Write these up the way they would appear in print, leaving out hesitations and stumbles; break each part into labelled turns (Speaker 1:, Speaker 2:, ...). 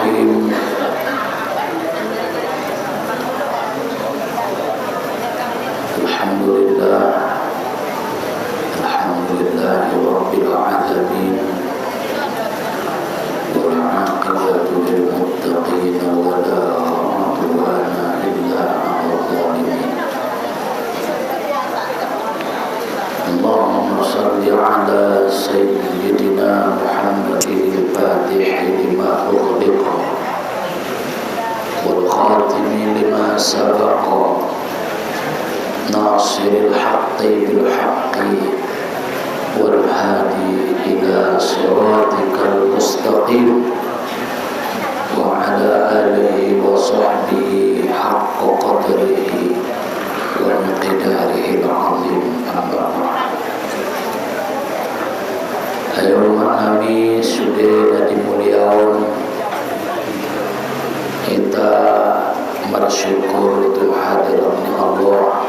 Speaker 1: Bismillahirrahmanirrahim. Alhamdulillah, alhamdulillahi rabbil alamin. Wal 'aqibatu lil muttaqin wa la 'udwana illa 'alal zalimin. Allahumma shalli 'ala sayyidina Muhammadin al-Fatih lima ughliqa wal khatimi lima sabaqa nasiril haqqi bil haqqi wal hadi ila siratikal mustaqim wa ala alihi wa sahbihi haqqa qadrihi wa miqdarihi al-azim. Amma ba'd. Ayo nami sudah dimuliakan, kita bersyukur itu hadiratnya Allah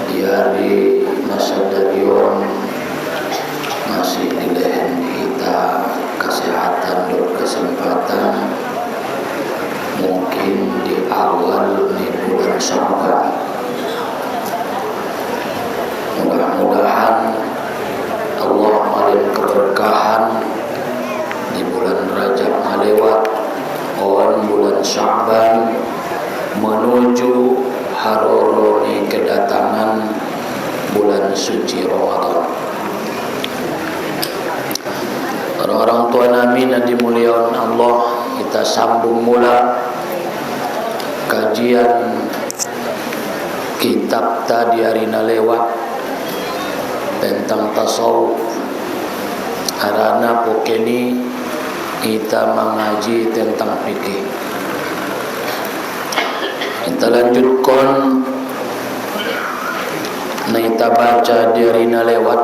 Speaker 1: di hari masa darion masih dilehen kita kesehatan dan kesempatan, mungkin di awal di bulan Sya'ban. Mudah-mudahan Allah maring keberkahan di bulan Rajab melewat, on bulan Sya'ban menuju haroroni kedatangan bulan suci Ramadan. Orang-orang tua nami yang dimuliakan Allah, kita sambung mula kajian kitab tadi hari lewat tentang tasawuf. Karena pokeni kita mengaji tentang fikih. Kita lanjutkan, kita baca di arina lewat.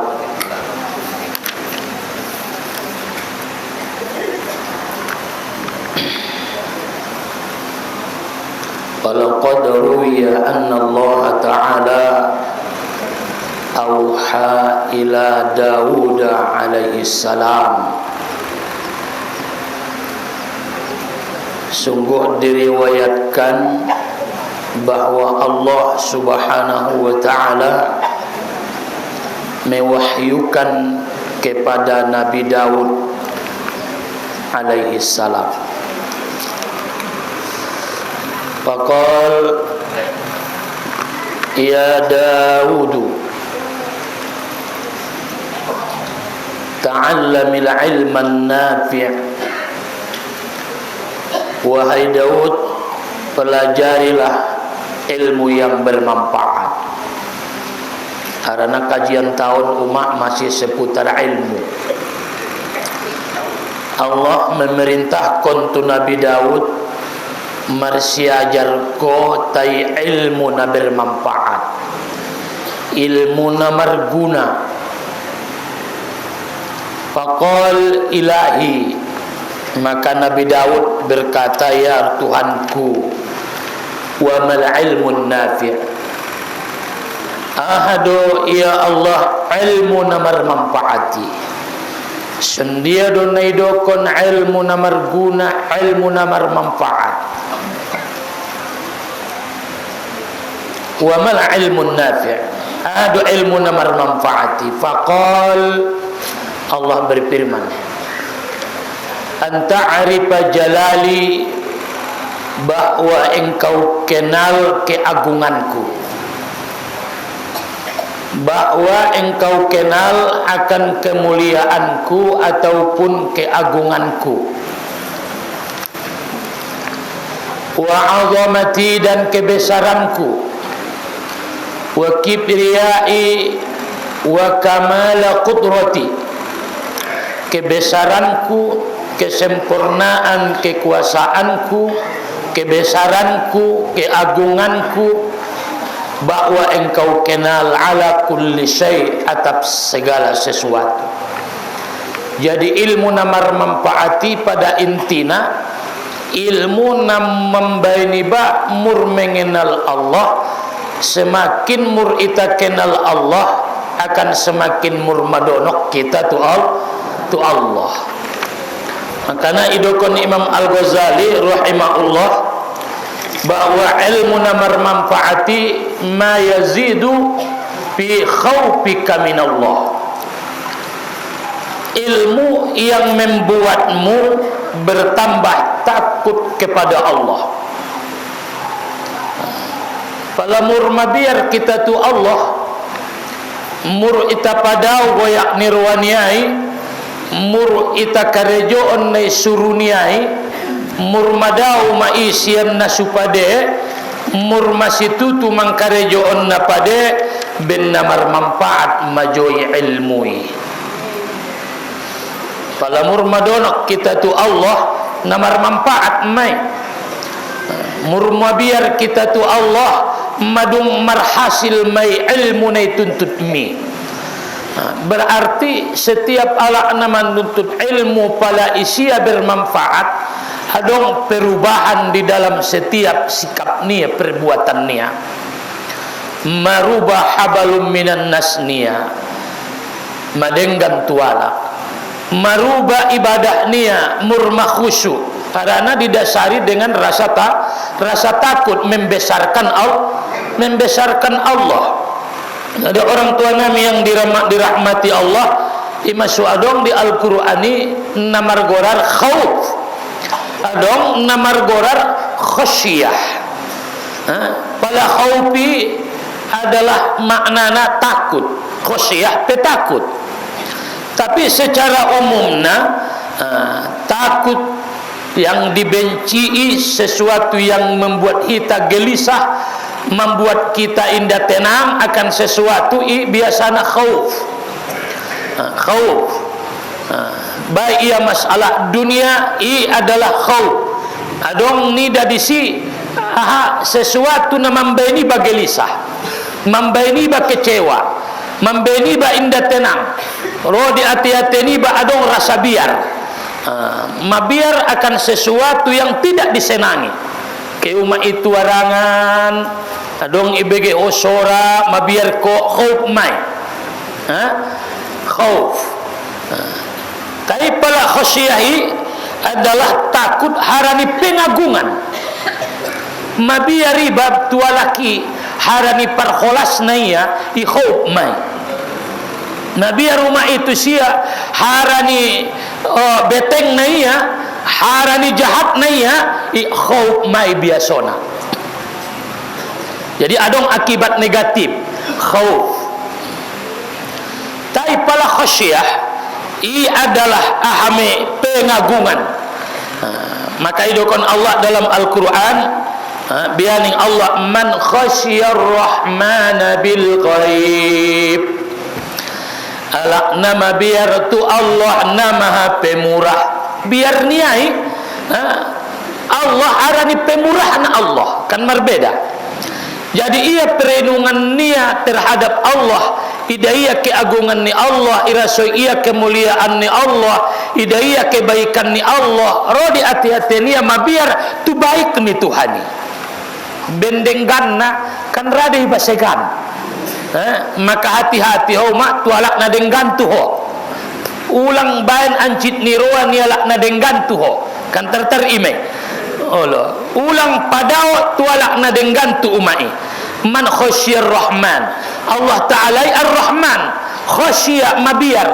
Speaker 1: Walaqad ruwiya anna Allah Ta'ala auha ila Dawud alaihi salam. Sungguh diriwayatkan bahwa Allah Subhanahu wa Ta'ala mewahyukan kepada Nabi Daud alaihi salam. Faqal ya Dawud ta'allamil ilman nafi'. Wahai Daud, pelajarilah ilmu yang bermanfaat. Karena kajian tahun umat masih seputar ilmu. Allah memerintahkan tu Nabi Daud marsiajar ko tai ilmu na bermanfaat, ilmu na marguna. Faqal ilahi, maka Nabi Daud berkata, ya Tuhanku, wa mal ilmun nafi'. Ahadu ya Allah, ilmu namar manfaati. Sendia do naidokon ilmu namar guna, ilmu namar manfaat. Wa mal ilmun nafi'. Ahadu ilmu namar manfaati. Faqal, Allah berfirman, anta arifa jalali, bahwa engkau kenal keagunganku, bahwa engkau kenal akan kemuliaanku ataupun keagunganku, wa azamati, dan kebesaranku, wa kibriyai, wa kamala qudrati, kebesaranku, kesempurnaan kekuasaanku, kebesaranku, keagunganku, bahwa engkau kenal ala kulli syai', atas segala sesuatu. Jadi ilmu namar manfaati pada intina, ilmu nam membaini ba mur mengenal Allah. Semakin mur ita kenal Allah, akan semakin mur madonok kita tu Allah. Makanya idokon Imam Al-Ghazali rahimahullah bahwa ilmu namar manfaati ma yazidu fi khaufika minallah. Ilmu yang membuatmu bertambah takut kepada Allah. Palamur mabiar kita tu Allah mur ita padau goyak nirwaniai, mur ita karejoon na suruniai, mur madau maisian na supade, mur masitutu mangkarejoon na pade, ben namar manfaat majoi ilmui. Palamur madonok kita tu Allah namar manfaat mai. Mur mabiar kita tu Allah madung marhasil mai ilmu nai tuntut mi. Berarti setiap ala nama nuntut ilmu pala isia bermanfaat, adong perubahan di dalam setiap sikap nia, perbuatan nia. Marubah habalum minan nas nia, madenggan tuala. Marubah ibadah nia murmah khusyuk, karena didasari dengan rasa takut membesarkan Allah. Ada orang tua kami yang dirahmati Allah, imasu adong di Al-Qur'ani namar gorar khauf, adong namar gorar khasyah. Pada khaufi adalah maknana takut, khasyah petakut. Tapi secara umumnya takut yang dibenci sesuatu yang membuat kita gelisah, membuat kita indah tenang akan sesuatu biasanya khauf. Baik ia masalah dunia adalah khauf. Adong nida disi sesuatu na mambaini ba gelisah, mambaini ba kecewa, mambaini ba indah tenang. Rodi hati-hati ni ba adong rasa biar. Mabiar akan sesuatu yang tidak disenangi. Ke umat itu warangan, adong ibege osora, mabiar ko khauf mai. Khauf. Tapi pala khasyiahi adalah takut harani pengagungan. Mabiari bab tualaki harani parkholas naya i khauf mai. Nabi rumah itu sia harani beteng naya, harani jahat naya i khauf mai biasona. Jadi adong akibat negatif khauf. Tapi pala khasyah i adalah ahame pengagungan. Maka idokon Allah dalam Al-Quran bianing Allah man khasyar rahmana bil ghaib. Alak nama biar tu Allah nama pemurah, biar niai Allah arani pemurah na Allah kan berbeda. Jadi ia perenungan nia terhadap Allah, ida ia keagungan ni Allah, irasoi ia kemuliaan ni Allah, ida ia kebaikan ni Allah. Rodi hati-hati nia mabiar tu baik ni Tuhani. Bendengganna kan radai basegan. Maka hati-hati ho mak tualak na denggantu ho. Ulang bayan ancit niroa nialak na denggantu ho. Kan terterime. Allah. Ulang padao tualak na denggantu umai. Man khasyir rahman. Allah Ta'ala ar-Rahman. Khasya mabiar.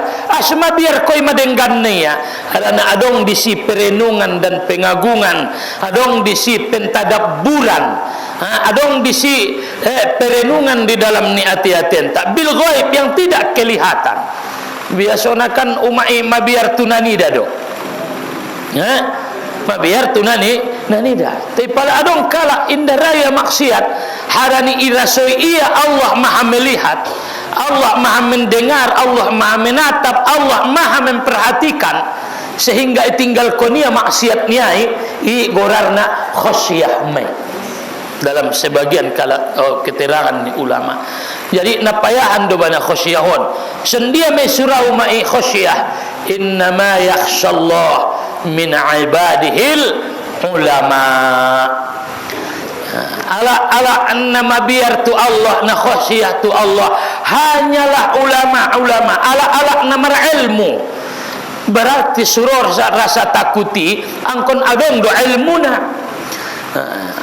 Speaker 1: Mabiar koy madenggan niya. Karena adong disi perenungan dan pengagungan. Adong disi pentadabburan. Adong disi perenungan di dalam ni hati-hatian tak bil ghaib yang tidak kelihatan. Biasanya kan umai mabiar tunani dado. Mabiar tunani nanida. Tapi pada adong kala indah raya maksiat harani irasoi ia Allah maha melihat, Allah maha mendengar, Allah maha menatap, Allah maha memperhatikan, sehingga tinggal konia maksiat niai i gorarna khasyah mai. Dalam sebagian keterangan ulama. Jadi napayahan do bana khasyahon. Sendia me surau mai khasyah. Innama yakhshallah min ibadihil ulama. Ala annama biar tu Allah na khasyah tu Allah hanyalah ulama-ulama. Ala namar ilmu. berarti suror rasa takuti angkon adong do ilmuna,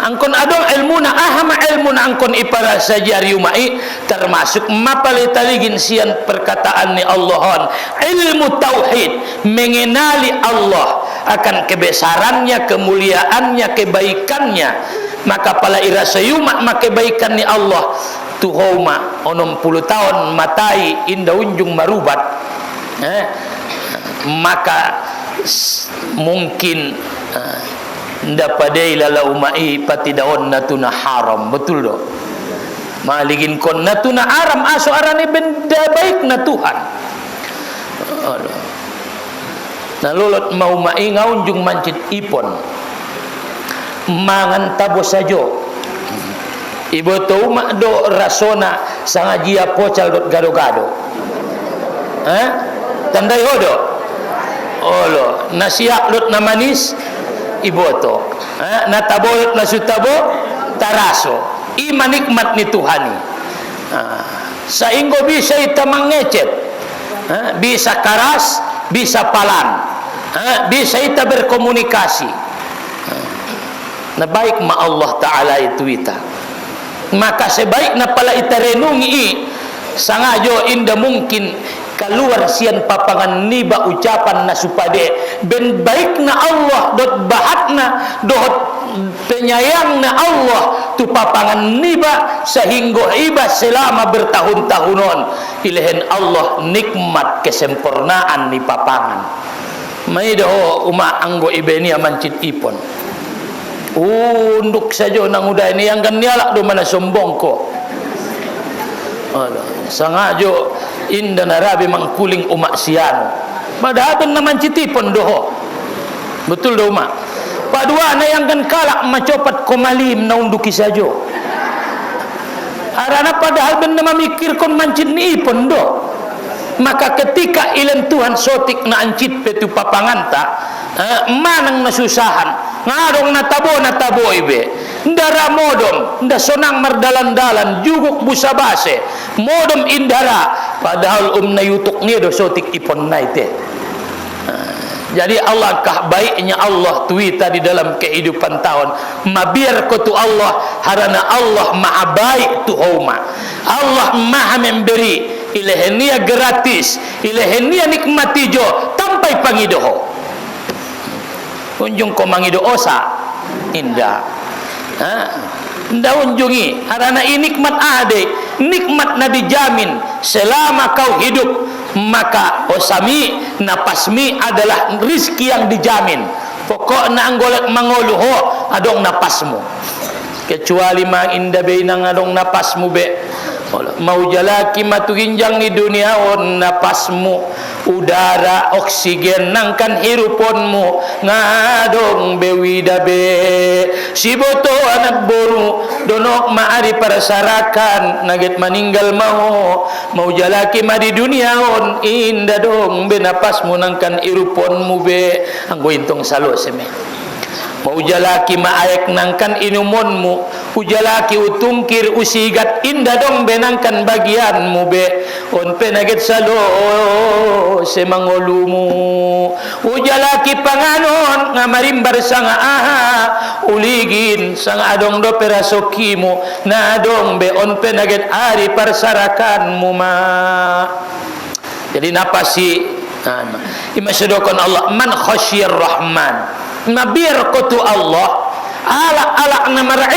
Speaker 1: angkon adong ilmuna ahama ilmuna angkon ipara sajari umai, termasuk mapalitaligin sian perkataan ni Allahon ilmu tauhid, mengenali Allah akan kebesarannya, kemuliaannya, kebaikannya. Maka pala ira sayuma maka kebaikan ni Allah tuhoma onom 10 tahun matai inda unjung marubat, maka mungkin ndapadai lala umai pati daon natuna haram, betul do maligin kon natuna haram aso arane benda baik na Tuhan. Nalolot mau mai ngaunjung mancit ipon mangan tabo sajo ibu tau mak do rasona sangajia pocal dot gado-gado, tandai hodo olo nasiak dot na manis ibu to, na tabo dot na sutabo taraso ima nikmat ni Tuhani. Sainggo bisa ita mangecet, bisa karas, bisa palan, bisa ita berkomunikasi. Na baik ma Allah Ta'ala itu ita, maka sebaik na pala ita renungi sangajo inda mungkin keluar sian papangan niba ucapan na supade ben baik na Allah dot bahatna dot penyayang na Allah tu papangan niba sehingga iba selama bertahun-tahunon ilehen Allah nikmat kesempurnaan ni papangan maido uma anggo ibenia mancit ipon unduk saja nang udah ini yang kan nialak do mana sombong ko sangajo inda narabi mangkuling umak siano padahal na mancit ipon doho betul do umak padua na yang kan kalak macopat komalim na unduki saja arana padahal benda memikir kon mancit ni ipon do. Maka ketika ilen Tuhan sotik na ancit petu papanganta manang nasusahan ngadong natabo ibe ndara modom nda sonang mardalan-dalan juguk busa base modom indara padahal na yutuk niya do sotik ipon naite. Jadi Allah kah baiknya Allah tuita di dalam kehidupan tahun mabiar ko tu Allah harana Allah maha baik tu homa Allah maha memberi ilahenia gratis ilahenia nikmati jo tampai pangidoho unjung ko mangido osa indah nda unjungi harana ini nikmat ade nikmat na dijamin selama kau hidup maka osami napasmi adalah rizki yang dijamin pokok na anggolek mangoluho adong napasmu kecuali mang inda be nang adong napasmu be mau jalaki matu ginjang ni dunia on napasmu udara oksigen nangkan hiruponmu ngadong bewida be siboto anak boru donok maari persarakan naget meninggal mau jalaki ma di dunia on inda dong be napasmu nangkan hiruponmu be anggo intong salo seme mau jalaki maayak nangkan inumonmu ujalaki utungkir usigat indah dong benangkan bagianmu be on penaget salo semangolumu ujalaki panganon ngamarimbar sanga aha uligin sanga adong do perasokimu na dong be on penaget ari parsarakanmu ma. Jadi napasi imasyadokon Allah man khasyir rahman mabiar kotu Allah ala namara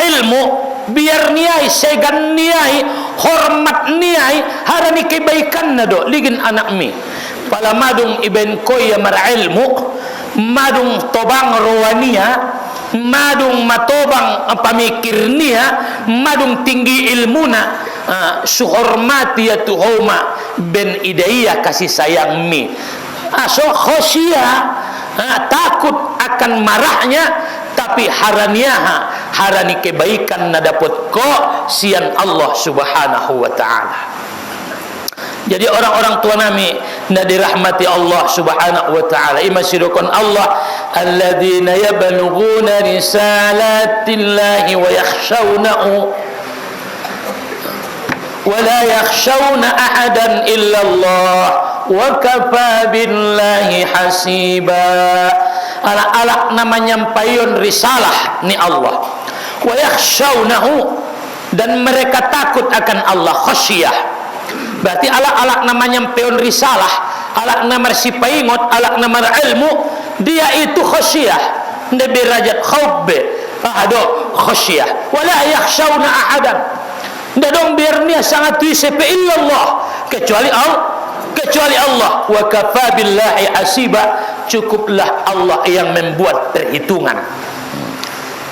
Speaker 1: ilmu biar niai segan niai hormat niai harani kebaikan nado ligin anak mi pala madung iben koya mara ilmu madung tobang rowania madung matobang pamikir nia madung tinggi ilmuna suhormati ya tuhoma ben idaya kasih sayang mi aso khosyah takut akan marahnya tapi harani kebaikan na dapat ko sian Allah subhanahu wa ta'ala. Jadi orang-orang tua nami na dirahmati Allah subhanahu wa ta'ala imasyidukun Allah alladzina yablughuna risalatillahi wa yakhshawnahu wa la yakhshawna ahadan illallah wa kafa billahi hasiba. Ala-ala namanya payon risalah ni Allah. Wa yakhshawnahu, dan mereka takut akan Allah, khasyah. Berarti ala-ala namanya payon risalah, ala namar si paingot, ala namar ilmu, dia itu khasyah, nda derajat khauf be. Ado khasyah. Wa la yakhshawna ahadan. Nda dong biar dia sangat tuisepe illallah, kecuali Allah. Wa kafa billahi hasiba, cukuplah Allah yang membuat perhitungan.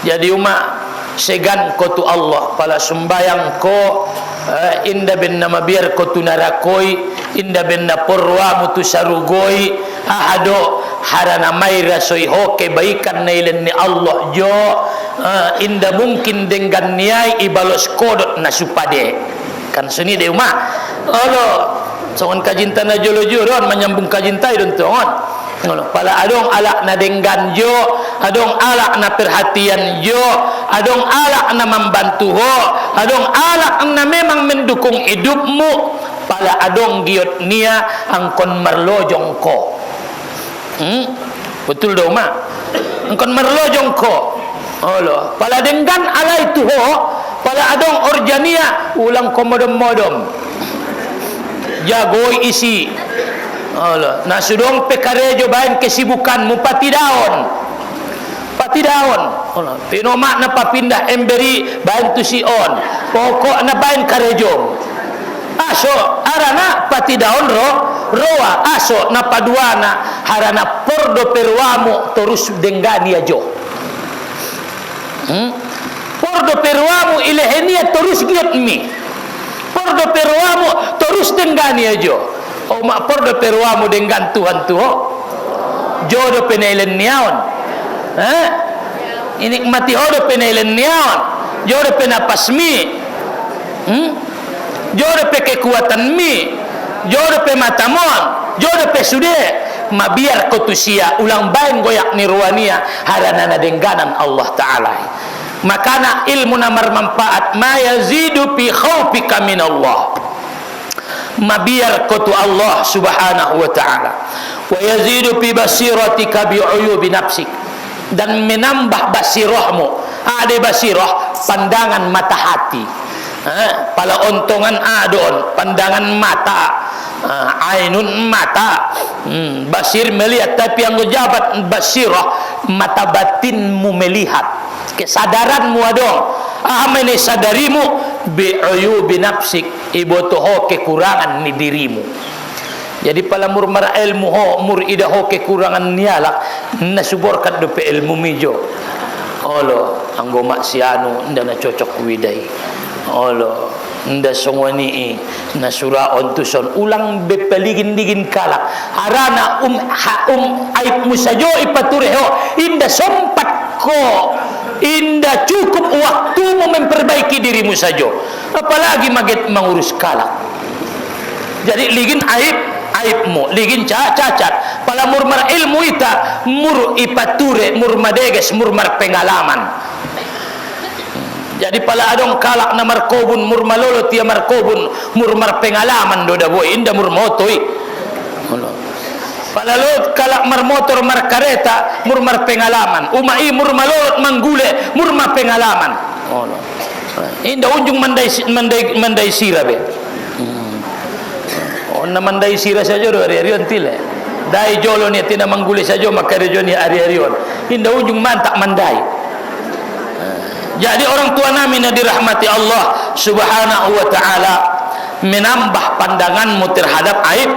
Speaker 1: Jadi umat segan ko tu Allah, pala sembayang ko inda benna mabiar ko tu narakoi, inda benna porwa mutu sarugoi, ahado harana maira soiho kebaikan nailen ni Allah jo, inda mungkin dengan niai ibalos kodot nasupade. Kan seni de umat Allah songon kajinta na jolo-jolo menyambung kajinta don tuon. Pala adong alak na denggan jo, adong alak na perhatian jo, adong alak na membantu ho, adong alak na memang mendukung hidupmu, pala adong giot nia angkon merlojong ko. Betul do ma? Angkon merlojong ko. Allah, pala denggan alai tu ho, pala adong orjania ulang komodom-modom. Jagoi isi. Allah, na sudong pekarejo bahan kesibukan mu pati daon. Allah, pinoma na papindah emberi bahan tu si on. Pokok na bahan karejo. Aso arana pati daon roa aso na paduana harana pordo perwamu terus denggani ajo. Pordo perwamu ilehenia terus giat mi. Pordo perwamu terus denggani ajo. O mak pordo perwamu dengan Tuhan tuho jodoh penailen niaon, ini mati hodo penailen niaon, jodoh penapas mi, jodoh pe kekuatan mi, jodoh pe matamon, jodoh pe sude, mabiar kotusia ulang bain goyak nirwania harana dengganan Allah Taala. Makana ilmu namar manfaat ma yazidu fi khaufika min Allah. Mabiar kotu Allah subhanahu wa ta'ala, wa yazidu fi basiratika bi uyubi nafsik, dan menambah basirahmu. Ada basirah pandangan mata hati, pala ontongan adon pandangan mata, ainun mata, basir melihat, tapi yang jabat basirah mata batinmu melihat, kesadaranmu adong. Amene sadarimu bi'uyubi nafsik, ibotoho kekurangan ni dirimu. Jadi pala murmar ilmu ho mur idaho kekurangan niala nasuborkat dope ilmu mijo. Allah anggo maksianu nda na cocok widai. Allah nda songwani nasura ontuson ulang bepeligin digin kalak harana aib musajo ipatureho inda sompat ko. Indah cukup waktumu memperbaiki dirimu saja, apalagi maget mengurus kalak. Jadi ligin aibmu, ligin cacat. Pala murmar ilmu ita mur ipature, mur madeges, murmar pengalaman. Jadi pala adong kalak na markobun mur malolo tia markobun murmar pengalaman doda boy indah mur motoi. Palalot kalak mar motor mar kareta murmar pengalaman, umai murmar lorot manggule murmar pengalaman. Indah unjung mandai sira be. Na mandai sira saja do ari-arion tile. Dai jolo ni tina manggule saja makarejo ni ari-arion. Indah unjung mantak mandai. Jadi orang tua nami na dirahmati Allah subhanahu wa ta'ala, menambah pandanganmu terhadap aib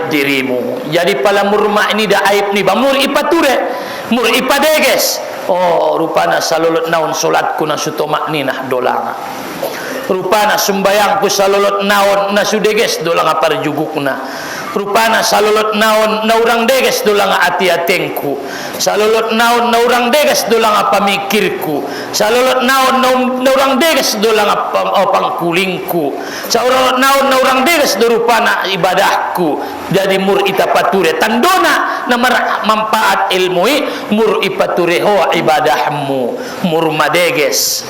Speaker 1: dirimu. Jadi pala murma ini dah aib ni bamur ipature, mur ipadeges. Oh rupana salolot naon solatku na sutomak ninah dolanga. Rupana sembayangku salolot naon na sudeges dolanga parjugukna. Rupana salolot naon na urang deges dolanga ati-atengku. Salolot naon na urang deges dolanga pamikirku. Salolot naon na urang deges dolanga pangkulingku. Salolot naon na urang deges dorupana ibadahku. Jadi mur itapature tandona na manfaat ilmui mur ipature ho ibadahmu mur madeges.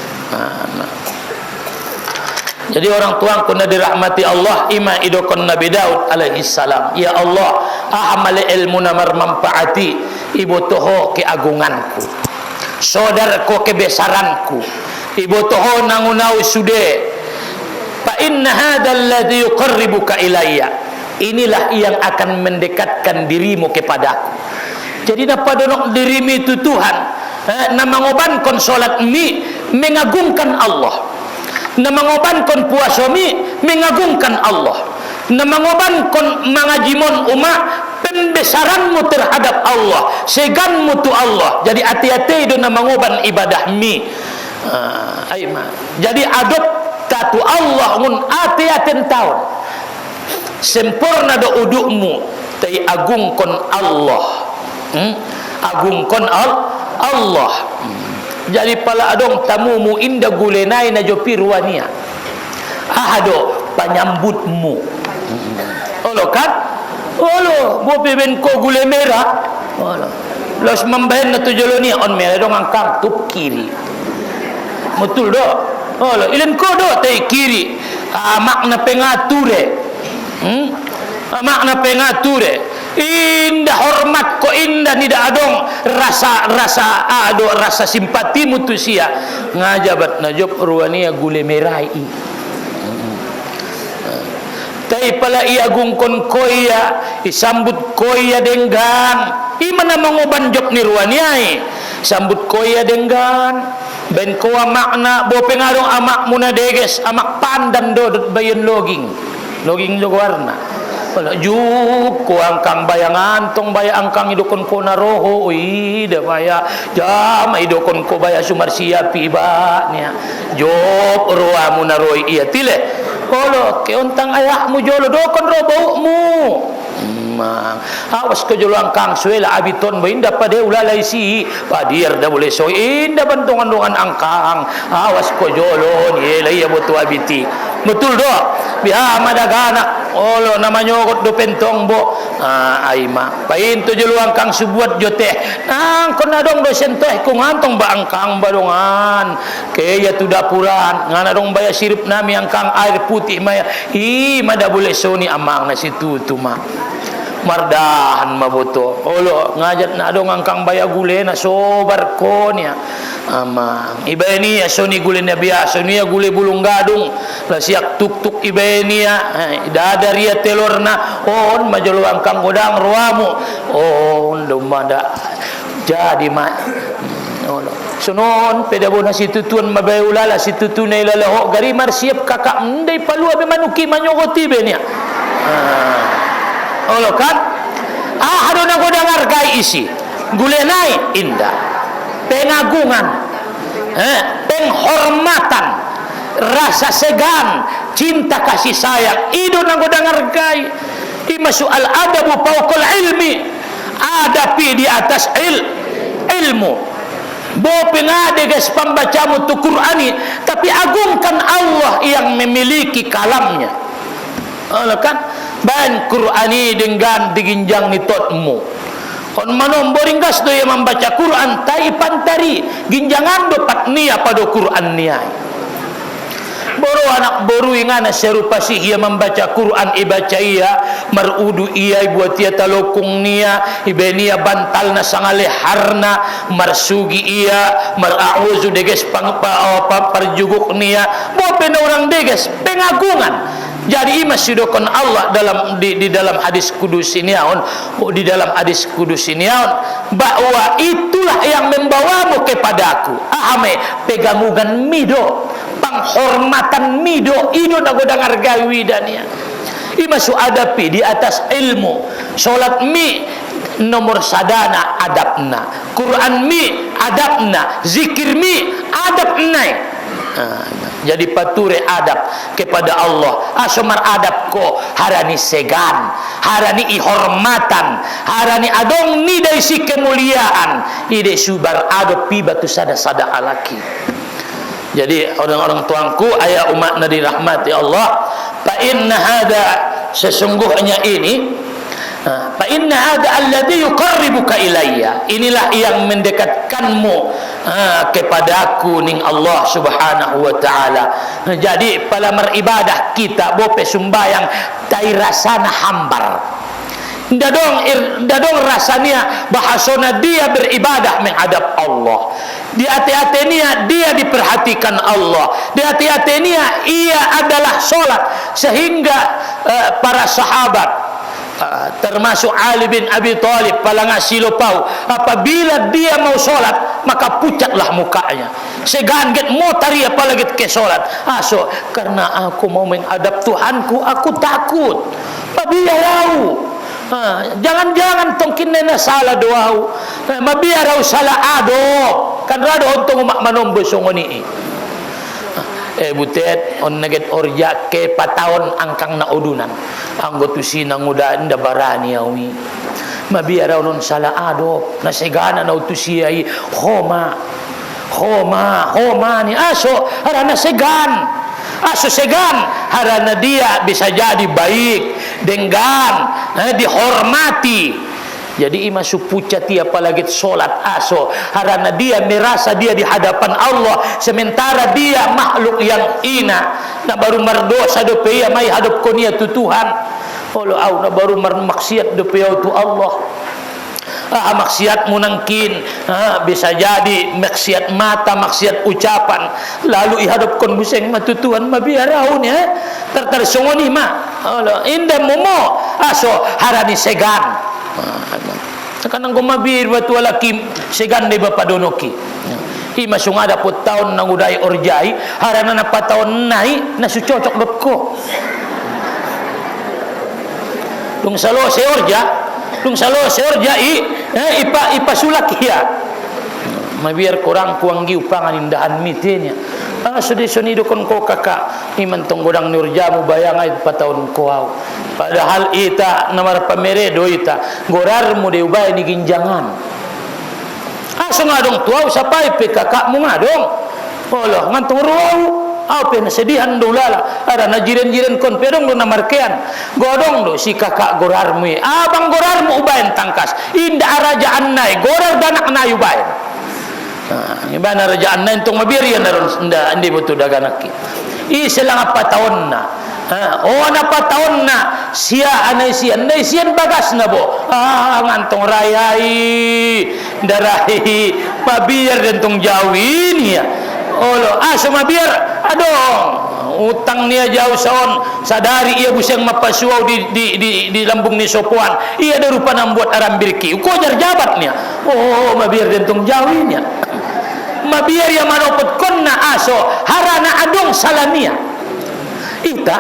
Speaker 1: Jadi orang tuangku na dirahmati Allah, ima idokon Nabi Daud alaihi salam, ya Allah, amal ilmu na marmanfaati, ibu toho keagunganku, saudarku kebesaranku, ibu toho nangunau sude, fa inna hadzal ladzi yuqarribuka ilayya, inilah yang akan mendekatkan dirimu kepadaku. Jadi pada nok dirimu itu Tuhan, nama ngobankon salat mi mengagungkan Allah, nama ngobankon puasa mi mengagungkan Allah, nama ngobankon mangajimon umat pembesaranmu terhadap Allah, seganmu tu Allah. Jadi hati-hati itu nama ngoban ibadah mi. Jadi adop tatu Allah ngun hati-hati tahun sempurna do udukmu tai agungkon Allah. Agungkon Allah. Jadi pala adong tamumu inda gulenai na jopi ruania, ahado panyambutmu. Olo kan, olo bope ben ko gule merah, olo los mambahen na tujolonia on merah dong angkang tup kiri, betul do, olo ilen ko do tay kiri, makna pengature, makna pengature. Indah hormat ko indah nida adong rasa simpati mutusia ngajabat najob ruania gule merai. Tai pala iagung kon koya isambut koya denggan imana mangoban job ni ruaniai sambut koya denggan ben koa makna bo pengadong amak muna deges amak pandan do bayon loging jo warna. Wala juk ko angkang bayangan tong baya angkang idokon ko na roho ida baya jam idokon ko baya sumarsia piba nya job roa mu na roi iya tile kolo ke ontang ayahmu jolo dokon ro baumu mang awas ko jolo angkang suela abiton ba inda pade ulalai si padir da boleh so inda bantungan-dungan angkang awas ko jolo ni lay botu abiti betul do biha madagana olo namanya kot do pentong bo aima pain tu jolo angkang subuat jote nang kon adong do senteh ko ngantong ba angkang badongan kaya tu dapuran ngana dong baya sirip nami angkang air putih maya mada boleh so ni amang na situ tu ma mardahan maboto olo ngajat na adong angkang baya gule na sobar ko niya amang iba niya so ni gule na biasa niya gule bulung gadung la siak tuk-tuk iba niya dadaria telur na on majolo angkang godang ruamu on dumada jadi ma olo sunon pedabo na situtuan mabay ulala situtunay lalaho gari marsiap kakak ndai palu abe manuki manyogoti be niya olo kan hado na godang argai isi gulenai indah pengagungan penghormatan rasa segan cinta kasih sayang ido na godang argai imasu al adabu fawqal ilmi adapi di atas ilmu bo pengade gas pembacamu tu Qur'ani tapi agungkan Allah yang memiliki kalamnya olo kan ban Qur'ani dengan diginjang ni totmu kon manom boringgas do yang membaca Quran tai pantari ginjangan do patnia pada Quran niai boro anak boru ingana serupa si ia membaca Quran ibaca ia marudu ia buat ia talokung nia ibenia bantal na sangale harna marsugi ia marauzu deges parjuguk nia bo pen orang deges pengagungan. Jadi masjidokon Allah di dalam hadis kudus ini di dalam hadis kudus ini bahwa itulah yang membawamu kepadaku ahame pegangugan mido penghormatan mido ido nagodang argawi dania imasu adapi di atas ilmu solat mi nomor sadana adabna Quran mi adabna zikir mi adabna jadi pature adab kepada Allah asomar adab ko harani segan harani ihormatan harani adong ni dari si kemuliaan ide subar adab pibatu sada-sada alaki. Jadi orang-orang tuanku ayah umat nabi rahmati Allah fa inna hada sesungguhnya ini fa inna hada alladhi yuqarribuka ilayya inilah yang mendekatkanmu kepadaku ning Allah Subhanahu wa taala. Jadi pala meribadah kita bope sumbayang tai rasana hambar. Dadong rasanya bahasona dia beribadah menghadap Allah. Di hati-hatinya dia diperhatikan Allah. Di hati-hatinya ia adalah solat. Sehingga para sahabat termasuk Ali bin Abi Thalib palanga silopau, apabila dia mau solat maka pucatlah mukanya. Segan get motari apalagi ke solat. Aso karena aku mau menghadap Tuhanku, aku takut. Pabiayau. Jangan-jangan tongkin nena salah doau. Mabiarau salah ado. Kan rado untuk umak manombo songoni. Butet on naget orja ke patahon angkang na udunan. Anggo tu sinang uda nda barani awi. Mabiarau non salah ado. Nasegana na utusiyai homa ni aso harana segan. Aso segan harana dia bisa jadi baik dengan dihormati. Jadi ima supuca tiap apalagi solat aso harana dia merasa dia di hadapan Allah, sementara dia makhluk yang hina. Na baru mardosa do pe mai hadap konia tu Tuhan. Olo au na baru maksiat do pe tu Allah. Maksiat munangkin bisa jadi maksiat mata, maksiat ucapan, lalu ihadapkan buseng matutuan mabiaraun ya tertersongoni indah momo aso harani segan kanang gumabir batu laki segan de bapa donoki ima sungada put tahun nang udai orjai harana na patahun nai na sucocok dotko dung salo seorja ipa sulak ya mabiar korang kuanggi upangan indahan mitenya sudi sonido kon ko kakak iman tong godang nurjamu bayangai patahun koau padahal ita namar pameredo ita gorarmu de ubay ni ginjangan aso ngadong tuau sapai pe kakakmu ngadong oloh ngantong ruau apa na sedihan dolala ada na jiren-jiren kon pedong do namarkean godong do si kakak gorarmu abang gorarmu ubayan tangkas inda arajaan nai gorar danak na ubayan ibana rajaan nai tong mabirian naron indi butu daganaki selang apa tahun na apa tahun na sia anai sian bagas na bo ngantong rayai darai pabir dan tong jawin ya olo asa mabiar adong utang niya jauh saon sadari ia busang mapasuaw di lambung ni sopuan ia ada rupa nambuat arambirki uko jarjabat niya mabiar dentong jauhin niya mabiar yang manopot konna aso harana adong salania ita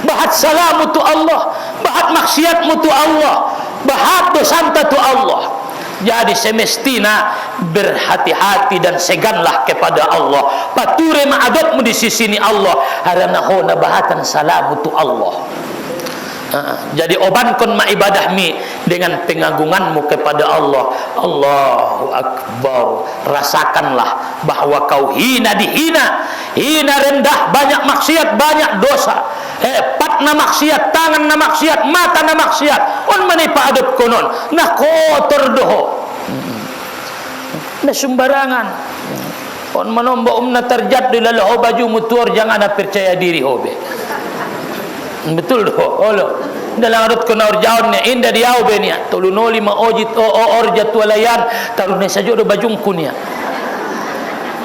Speaker 1: bahat salamu tu Allah bahat maksiatmu tu Allah bahat dosanta tu Allah. Jadi semestinya berhati-hati dan seganlah kepada Allah. Pature ma'adotmu di sisi ni Allah. Harana hona bahatan salamu tu Allah. Jadi obankon ma'ibadahmi dengan pengagunganmu kepada Allah. Allahu Akbar. Rasakanlah bahwa kau hina dihina, hina rendah, banyak maksiat, banyak dosa. Patna maksiat, tangan na maksiat, mata na maksiat. On manipa adot konon. Nah kotor doho. Na sembarangan. On manomba na terjad di lalaho baju mutuor jangan na percaya diri hobe. Betul doh. Olo. Dalam adot kono orjaon ni inda diau benia. Tolunoli ma ojit orjat walayan tarune sajo do bajung kunia.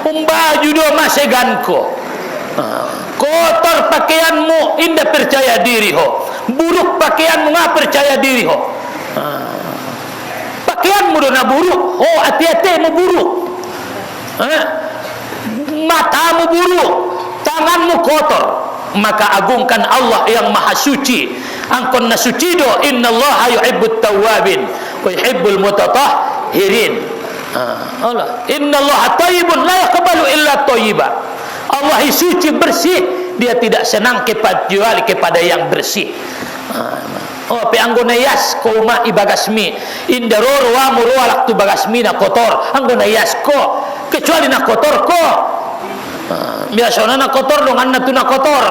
Speaker 1: Baju do maseganko. Kotor pakaianmu indah percaya diri ho, buruk pakaianmu nggak percaya diri ho. Pakaianmu dona buruk, hati-hatimu buruk, matamu buruk, tanganmu kotor, maka agungkan Allah yang maha suci. Angkon na suci do, innallaha yuhibbut tawwabin wa yuhibbul mutatahhirin. Allah, innallaha thayyibun la yaqbalu illa thayyiba. Allah suci bersih, dia tidak senang kecuali kepada yang bersih. Pe anggona yas ko ma ibagasmi indaro wa murwalak tu bagasmi na kotor anggona yas ko kecuali na kotor ko biasanya na kotor dong anna tu na kotor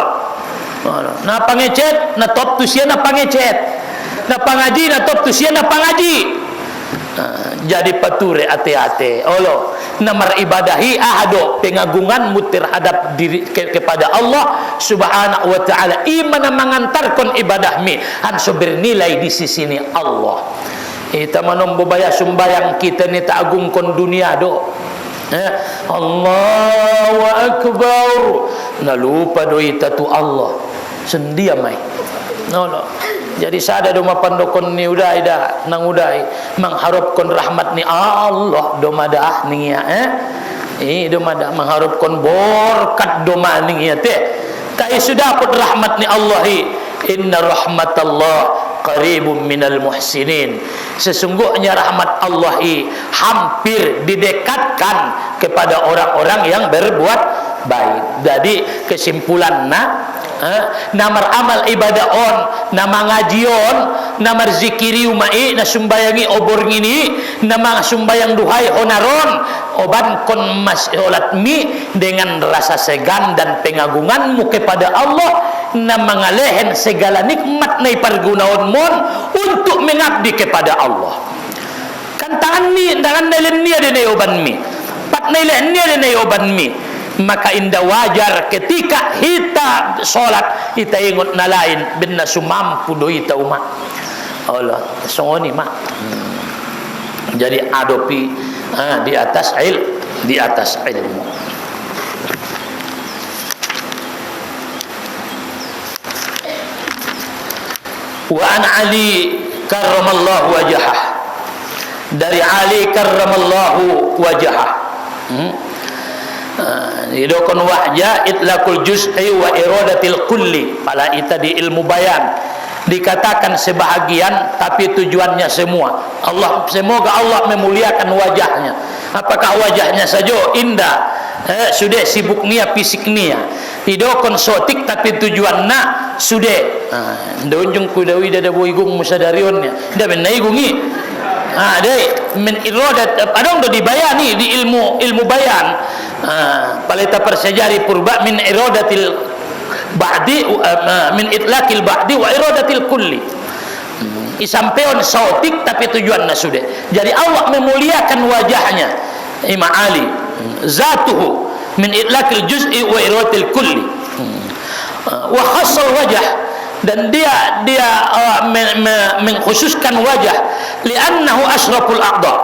Speaker 1: na pangecet na top tu sia na pangecet na pangaji na top tu sia na pangaji Jadi pature hati-hati Allah namar ibadahi ahado pengagunganmu terhadap diri kepada Allah subhanahu wa ta'ala iman mengantarkan ibadahmi hanso bernilai di sisi ni Allah. Kita manombobaya sumbayang kita ni tak agungkan dunia do. Allahu Akbar nalupa doi tu Allah sendia mai no. Jadi sada do mapandokon ni udai dah nang udai mengharapkan rahmat ni Allah do madah ni ya do madah mengharapkan berkat do maning ya teh tai sudah dapat rahmat ni Allah inna rahmatallah qaribum minal muhsinin. Sesungguhnya rahmat Allah hampir didekatkan kepada orang-orang yang berbuat baik. Jadi kesimpulanna namar amal ibadah on, nama ngajion, namar zikiri umai, na sumbayangi obor ngini, nama sumbayang duhai honaron, oban kon masolat mi dengan rasa segan dan pengagunganmu kepada Allah, na mengalehen segala nikmat nai pergunaon mon untuk mengabdi kepada Allah. Kan tangan ni, tangan nailen ni ada nai oban mi, pat nailen ni ada nai oban mi. Maka indah wajar ketika kita solat kita ingat na lain benda sumampu doi ta umat Allah songoni mak. Jadi adopi di atas ilmu. Wa an Ali karramallahu wajhah, dari Ali karramallahu wajhah idokon wahja itlaqul juz'i wa iradatil kulli. Pala ita di ilmu bayan dikatakan sebahagian tapi tujuannya semua. Allah, semoga Allah memuliakan wajahnya. Apakah wajahnya saja indah sudah sibuk nia fisik nia idokon sotik tapi tujuannya sudah donjung kudawi dada boigung musadarionnya dah menaigungi dai min iradat adong do dibayani di ilmu bayan paleta persejari purba min iradatil ba'di min itlaqil ba'di wa iradatil kulli. Isampeon sautik tapi tujuannya sudah. Jadi Allah memuliakan wajahnya Imam Ali zatuhu min itlaqil juz'i wa iradatil kulli wa khassal wajah, dan dia mengkhususkan wajah li'annahu asyraful a'dha,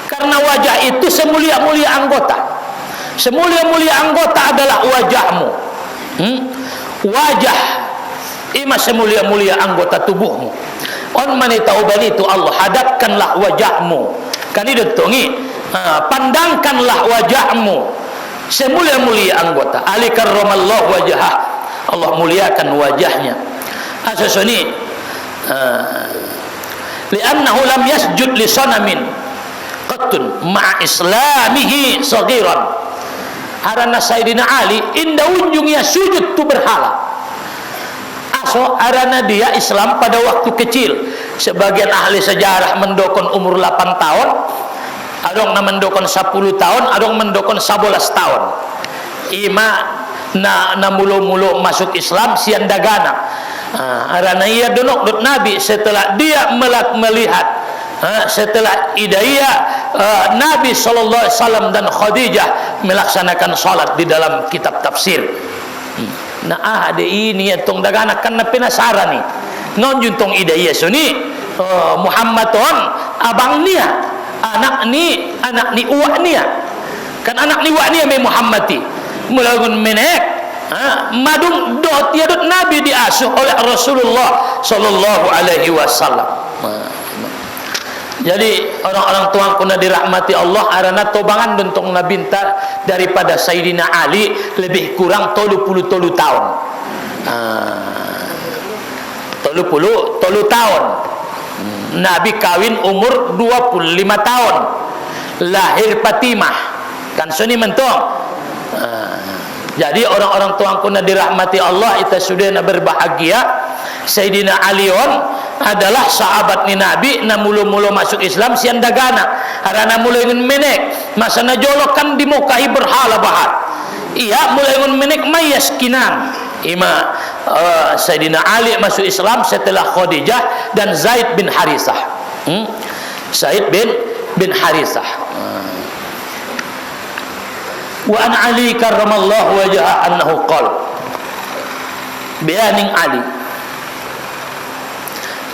Speaker 1: karena wajah itu semulia-mulia anggota. Semulia-mulia anggota adalah wajahmu. Wajah ima semulia-mulia anggota tubuhmu. On manita uban itu Allah hadapkanlah wajahmu. Kan itu tongi pandangkanlah wajahmu semulia-mulia anggota. Ali karramallahu wajhah, Allah muliakan wajahnya. Asasuni li'annahu lam yasjud li sanamin qattun ma'a islamihi saghiran. Arana Sayyidina Ali indah unjungnya sujud tu berhala. Aso arana dia Islam pada waktu kecil. Sebagian ahli sejarah mendokon umur 8 tahun, adong na mendokon 10 tahun, adong mendokon 11 tahun. Ima na mulu-mulu masuk Islam sian dagana. Arana ia donok dot Nabi setelah dia melihat setelah idaya Nabi SAW dan Khadijah melaksanakan salat di dalam kitab tafsir. Nah ada ini tong dagana kan penasaran nih non juntong idaya suni Muhammad on abang nia anak ni uak nia kan anak ni uak nia me Muhammadi mulagun menek madung dot ya dot Nabi diasuh oleh Rasulullah sallallahu alaihi wasallam. Jadi orang-orang tuang kuna dirahmati Allah arana tobangan dentong nabinta daripada Sayyidina Ali lebih kurang 30 tahun. 30 tahun. Nabi kawin umur 25 tahun. Lahir Fatimah. Kan suni mentong. Jadi orang-orang tuang kuna dirahmati Allah kita sudah berbahagia. Sayyidina Alion adalah sahabat ni Nabi na mulu-mulu masuk Islam sian dagana harana mulu ingin menek masana jolokan dimukahi berhala bahat iya mulai ingin menek mayaskinan ima Sayyidina Ali masuk Islam setelah Khadijah dan Zaid bin Harisah. Zaid bin Harithah. Wa an Ali karramallahu wajhahu annahu qala, bianing Ali,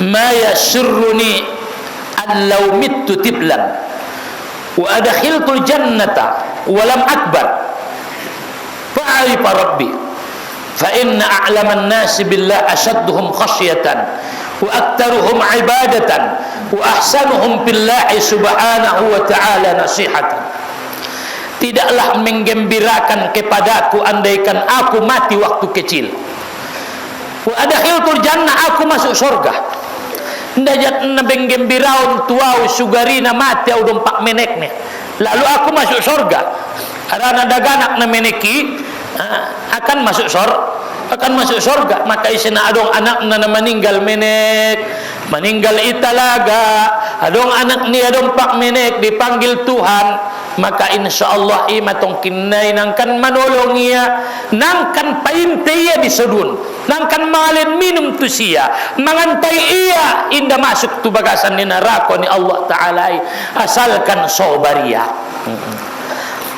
Speaker 1: ma yasurruni an law mittu tiblan wa adkhiltul jannata wa lam akbar fa'arifa rabbi fa inna a'laman nasi billah ashadduhum khasyatan wa aktsaruhum ibadatan wa ahsanuhum billahi subhanahu wa ta'ala nasihatan. Tidaklah menggembirakan kepadaku andaikan aku mati waktu kecil. Wa adkhiltul jannah, aku masuk surga. Ndajat menggembiraun tuau sugarina mati au dompak meneknya. Lalu aku masuk surga. Karena daganak na meneki akan masuk surga. Maka isina adong anak na meninggal menek, meninggal italaga, adong anak ni adong pak menek dipanggil Tuhan, maka insyaallah imatong kinay nangkan manolong ia, nangkan painte ia disudun, nangkan malin minum tu sia, mangantai ia indah masuk tu bagasan ni neraka ni Allah Ta'ala, asalkan sobaria.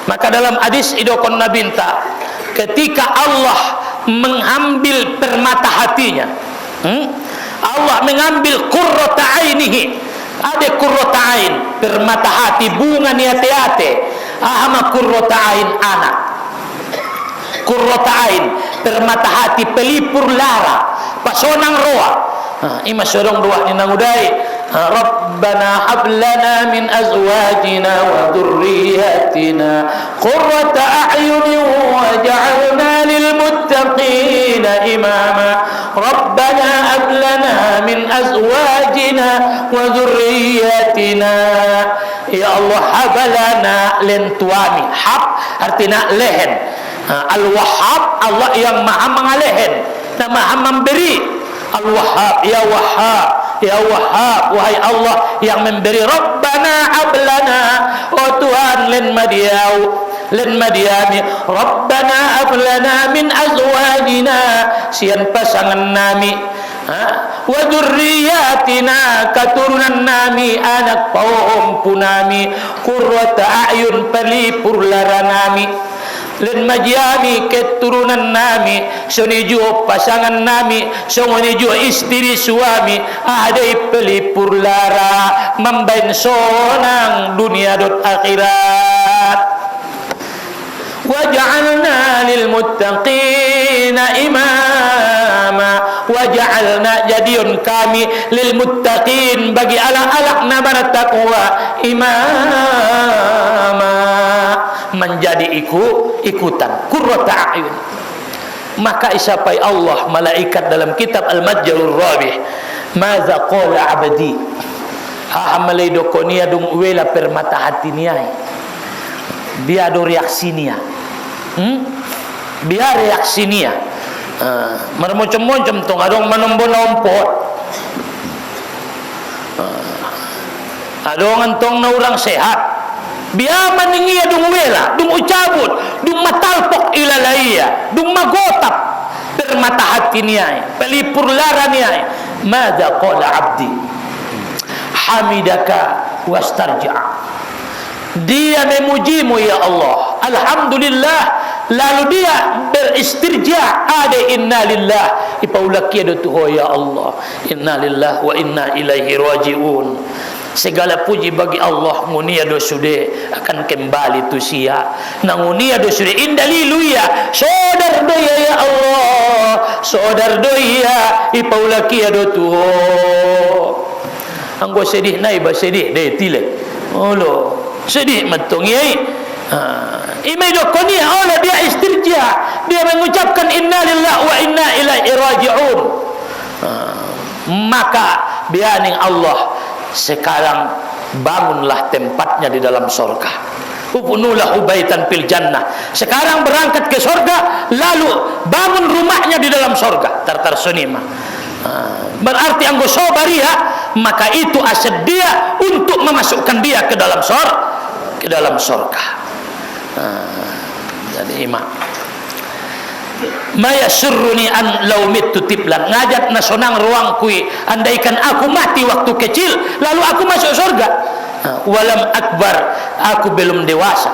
Speaker 1: Maka dalam hadis idokon nabinta, ketika Allah mengambil permata hatinya, Allah mengambil qurrata ainihi, ada qurrata ain, permata hati, bunga niate-ate, ahama qurrata ain anak, qurrata ain, permata hati, pelipur lara, pasonang roa. Ima sorong roa ni nangudai, Rabbana hab lana min azwajina wa dhurriyyatina qurrata a'yunin waj'alna lil muttaqina imama. Rabbana hab lana min azwajina wa dhurriyyatina, ya Allah habalana lentuami. Hab artinya lehen. Al-Wahhab, Allah yang maha mengalehen dan maha memberi. Al-Wahhab, ya Wahhab, ya Wahhab, wahai Allah yang memberi. Rabbana ablana, oh Tuhan len madiami. Rabbana ablana min azwajina, sian pasangan nami, wa dzurriyyatina, keturunan nami, anak paum punami, qurrata a'yun, pelipur lara nami. Len majami, keturunan nami, sonijo pasangan nami, sonijo istri suami, adai pelipur lara, membain sonang dunia dot akhirat. Waj'alna lil muttaqina imama, waj'alna jadiun kami lil muttaqin, bagi alak-alak na bertakwa, imama, menjadi ikutan qurrata a'yun. Maka isapai Allah malaikat dalam kitab Al-Majjarur Rabih, madza qala abdi, amalai dokonia dung wela permata hati niai, biar do reaksinia, biar reaksinia, marmocem-mocem tong adong manombo-nombot, adong antong na urang sehat, biar maningia dung wela, dung ucabut, dung matalpok ilalaiya, dung magotap permata hati niai, pelipur lara niai. Madza qala abdi hamidaka wastarja'a, dia memujimu ya Allah, alhamdulillah, lalu dia beristirja, ada inna lillah, ipaulakia do tuho ya Allah, inna lillah wa inna ilaihi raji'un. Segala puji bagi Allah, ngunia do sude akan kembali tu sia, nangunia do sude indaliluya, sodar doya ya Allah, sodar doya ipaulakia do tuho. Anggo sedih nai ba sedih de tile, olo sedih matong yai. Imai do konia Allah dia istirja, dia mengucapkan inna lillah wa inna ilaihi raji'un. Maka bianing Allah, sekarang bangunlah tempatnya di dalam surga. Ubunulah ubaitan fil jannah. Sekarang berangkat ke surga, lalu bangun rumahnya di dalam surga. Tartar sunima. Berarti anggo sobaria, maka itu aset dia untuk memasukkan dia ke dalam surga. Jadi imam ma yasurruni an law mittu tiblan, ngajat na sonang ruang kui andaikan aku mati waktu kecil lalu aku masuk surga. Walam akbar, aku belum dewasa.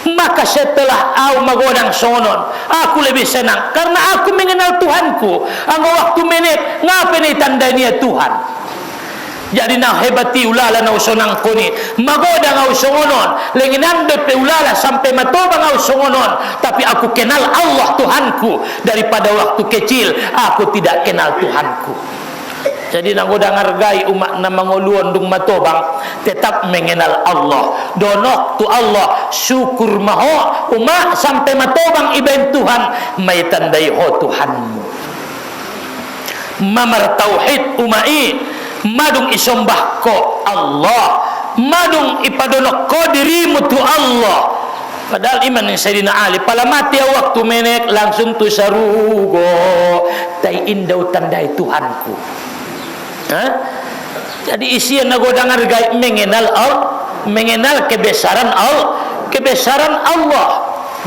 Speaker 1: Maka setelah aku magodang sonon, aku lebih senang karena aku mengenal Tuhanku. Anggo waktu menit ngapain tandanya Tuhan. Jadi na hebati ulala na usonang kuni magoda nga usongonon lenginando pe ulala sampai matoba nga usongonon, tapi aku kenal Allah Tuhanku. Daripada waktu kecil aku tidak kenal Tuhanku. Jadi nagoda ngargai umat na mangoluon dung matobang tetap mengenal Allah, donok tu Allah, syukur maho umat sampai matobang iben Tuhan may tandai ho Tuhanmu. Mamar tauhid umai madung isombah ko Allah, madung ipadonok ko dirimu tu Allah. Padahal iman ni Sayyidina Ali pala mati waktu menek langsung tu sarugo tay indau tandai Tuhanku. Jadi isian nagoda ngargai mengenal Allah, mengenal kebesaran Allah,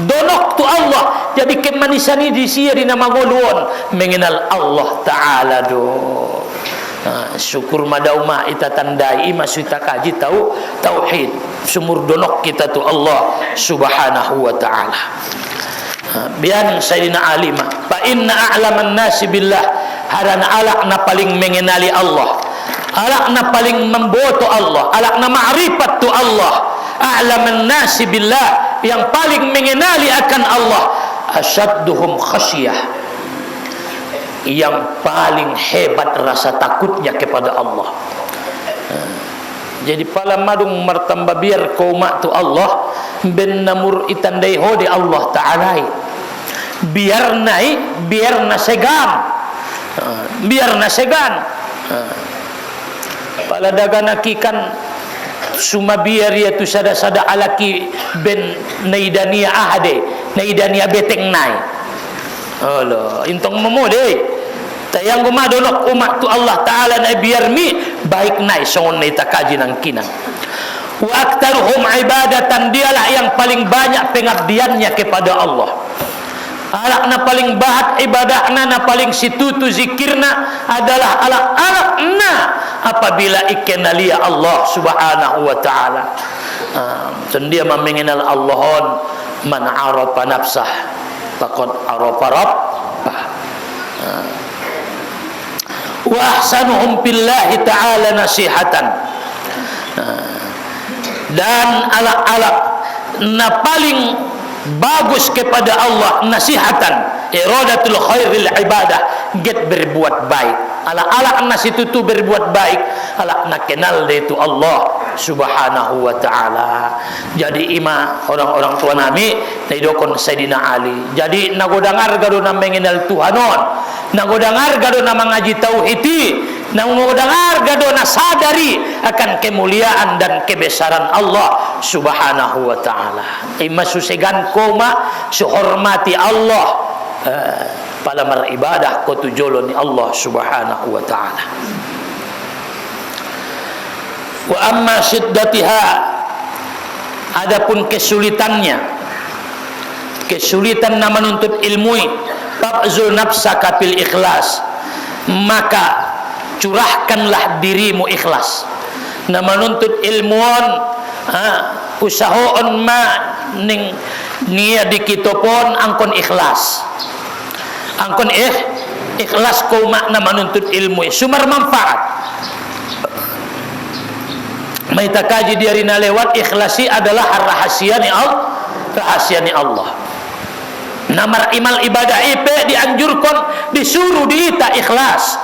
Speaker 1: donok tu Allah. Jadi kemanisan ini disia di nama goluon mengenal Allah Ta'ala do. Syukur madauma ita tandai masuita kaji tahu tauhid sumur donok kita tu Allah Subhanahu wa Ta'ala. Bian Sayyidina Ali ma fa inna a'laman nasi billah, harana alak na paling mengenali Allah, alak na paling memboto Allah, alak na ma'rifat tu Allah. A'laman nasi billah, yang paling mengenali akan Allah, asyadduhum khasyah, yang paling hebat rasa takutnya kepada Allah. Jadi pala madung martamba biar kaumak tu Allah ben namur itandai hode Allah Ta'ala, biar naik biar nasegan, biar nasegan. Pala dagana kikan suma biar ya tu sada-sada alaki ben naidania ahade naidania beteng nai. Allah intong memode tayang gumadolok umat tu Allah Ta'ala na biar mi baik nai songon na itakaji ng kinang. Wa aktaruhum ibadatan, dialah yang paling banyak pengabdiannya kepada Allah. Alak na paling bahat ibadahna na paling situtu zikirna adalah alak na apabila ikenalia Allah Subhanahu wa Ta'ala. Dia mengenal Allahon, man arafa nafsah faqad arafa rabbah. Wa ahsanuhum billahi ta'ala nasihatan, dan alak-alak na paling bagus kepada Allah nasihatan, iradatul khairil ibadah, get berbuat baik. Alak-alak na situ tu berbuat baik, alak na kenal dia itu Allah Subhanahu wa Ta'ala. Jadi ima orang-orang tua nami naidokon Sayyidina Ali. Jadi nagodangar gado na mengenal Tuhanon, nagodangar gado na mengaji tauhidi, nagodangar gado na sadari akan kemuliaan dan kebesaran Allah Subhanahu wa Ta'ala. Ima susegan koma suhormati Allah, pada beribadah ko tujolon ni Allah Subhanahu wa Ta'ala. Wa amma shiddatiha, adapun kesulitannya, kesulitan na menuntut ilmu, fabzul nafsaka bil ikhlas, maka curahkanlah dirimu ikhlas. Na menuntut ilmuon usahoon ma ning niya dikitopon angkon ikhlas, angkon ikhlas ko makna menuntut ilmu sumar manfaat. May takaji diari na lewat ikhlasi adalah rahasia ni Allah, rahasia ni Allah. Namar imal ibadah ipe dianjurkan disuruh diita ikhlas.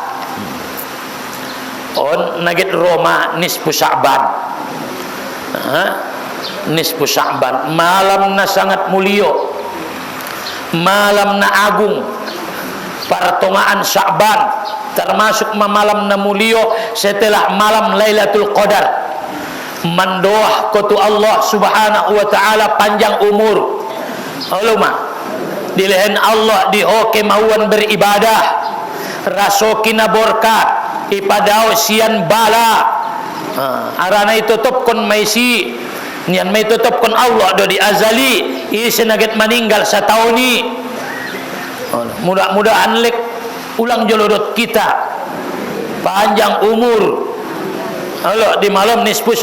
Speaker 1: On nagit Roma nisfu Sya'ban, nisfu Sya'ban, malam na sangat mulio, malam na agung, pertengahan Sya'ban, termasuk malam na mulio setelah malam Lailatul Qadar. Mandoah kutu Allah Subhanahu wa Ta'ala panjang umur. Ulama dilehen Allah diho kemauan beribadah, rasokina berkat ipadao sian bala. Arana itutup kon maisi nian may tutup kon Allah do di azali isi naget meninggal satauni Mudah-mudahan lek ulang jolodot kita panjang umur di malam nisfu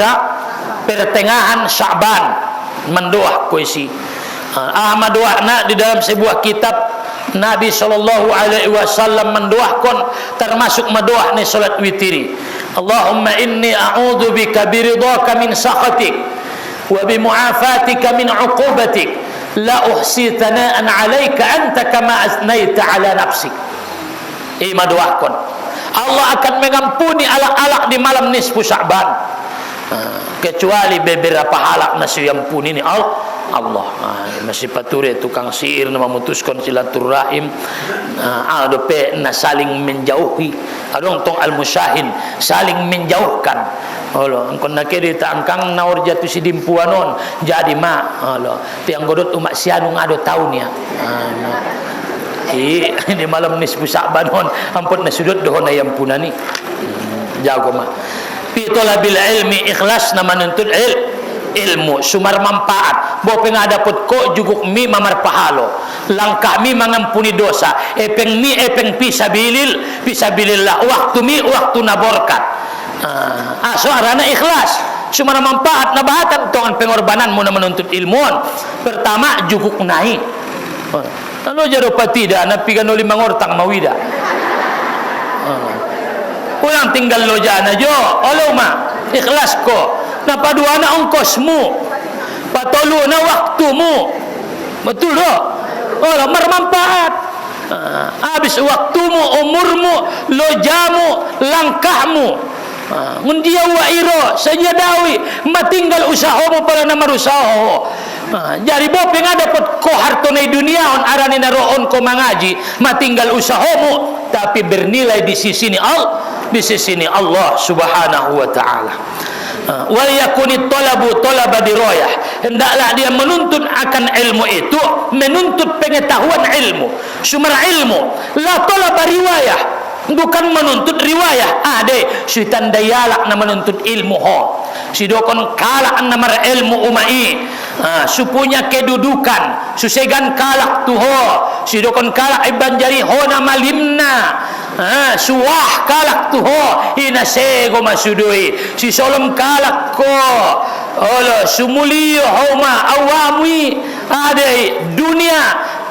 Speaker 1: pertengahan Sya'ban mendoa kuisi Ahmad doa di dalam sebuah kitab Nabi SAW mendoakan termasuk mendoa ni salat witiri. Allahumma inni a'udzu bika biridhaka min sakhatik wa bi mu'afatika min 'uqubatik la uhsi thana'an 'alaika anta kama asnaita 'ala nafsik. Doakan Allah akan mengampuni alak-alak di malam nisfu Sya'ban, kecuali beberapa halak nasi ampuni ini Allah. Masih pature tukang sihir na memutuskan silaturahim, ada pe na saling menjauhi, adong tong al-musyahin saling menjauhkan. Allah engkon na kerita angkang naor jatuh si dimpuanon jadi tiang godot umat sianu ngado tahunnya. Di malam nisfu Sya'ban ampun na sudut dohon ayam punani jago mah pitolabil ilmi ikhlas na menuntut ilmu sumar manfaat bo pengadapot ko juguk mi mamar pahalo langkah mi mengampuni dosa epeng pisabilillah waktu mi waktu na berkat soarana ikhlas sumar manfaat na bahatan tongan pengorbanan mo na menuntut ilmuon pertama juguk nahi ano jaro patida na pigano limang ortang mawida pulang tinggal lo jana jo olo ma ikhlas ko napadua na ongkosmu patolu na waktumu betul do olo bermanfaat habis waktumu umurmu lojamu langkahmu mundia wa iro sajadawi matinggal usahamu para nama usaha jari bopeng ada pot ko hartonai dunia on arani naroon ko mangaji matinggal usahamu tapi bernilai di sisi Allah subhanahu wa ta'ala. Wal yakuni talabu talaba dirayah, hendaklah dia menuntut akan ilmu itu menuntut pengetahuan ilmu sumber ilmu la talaba riwayah, bukan menuntut riwayah. Syaitan dayalak na menuntut ilmu si dokon kalak namar ilmu umai supunya kedudukan susegan kalak tuho si dokon kalak iban jari hona malimna suah kalak tuho ina sego masudui si solom kalak ko olo sumulio homa awamwi dunia.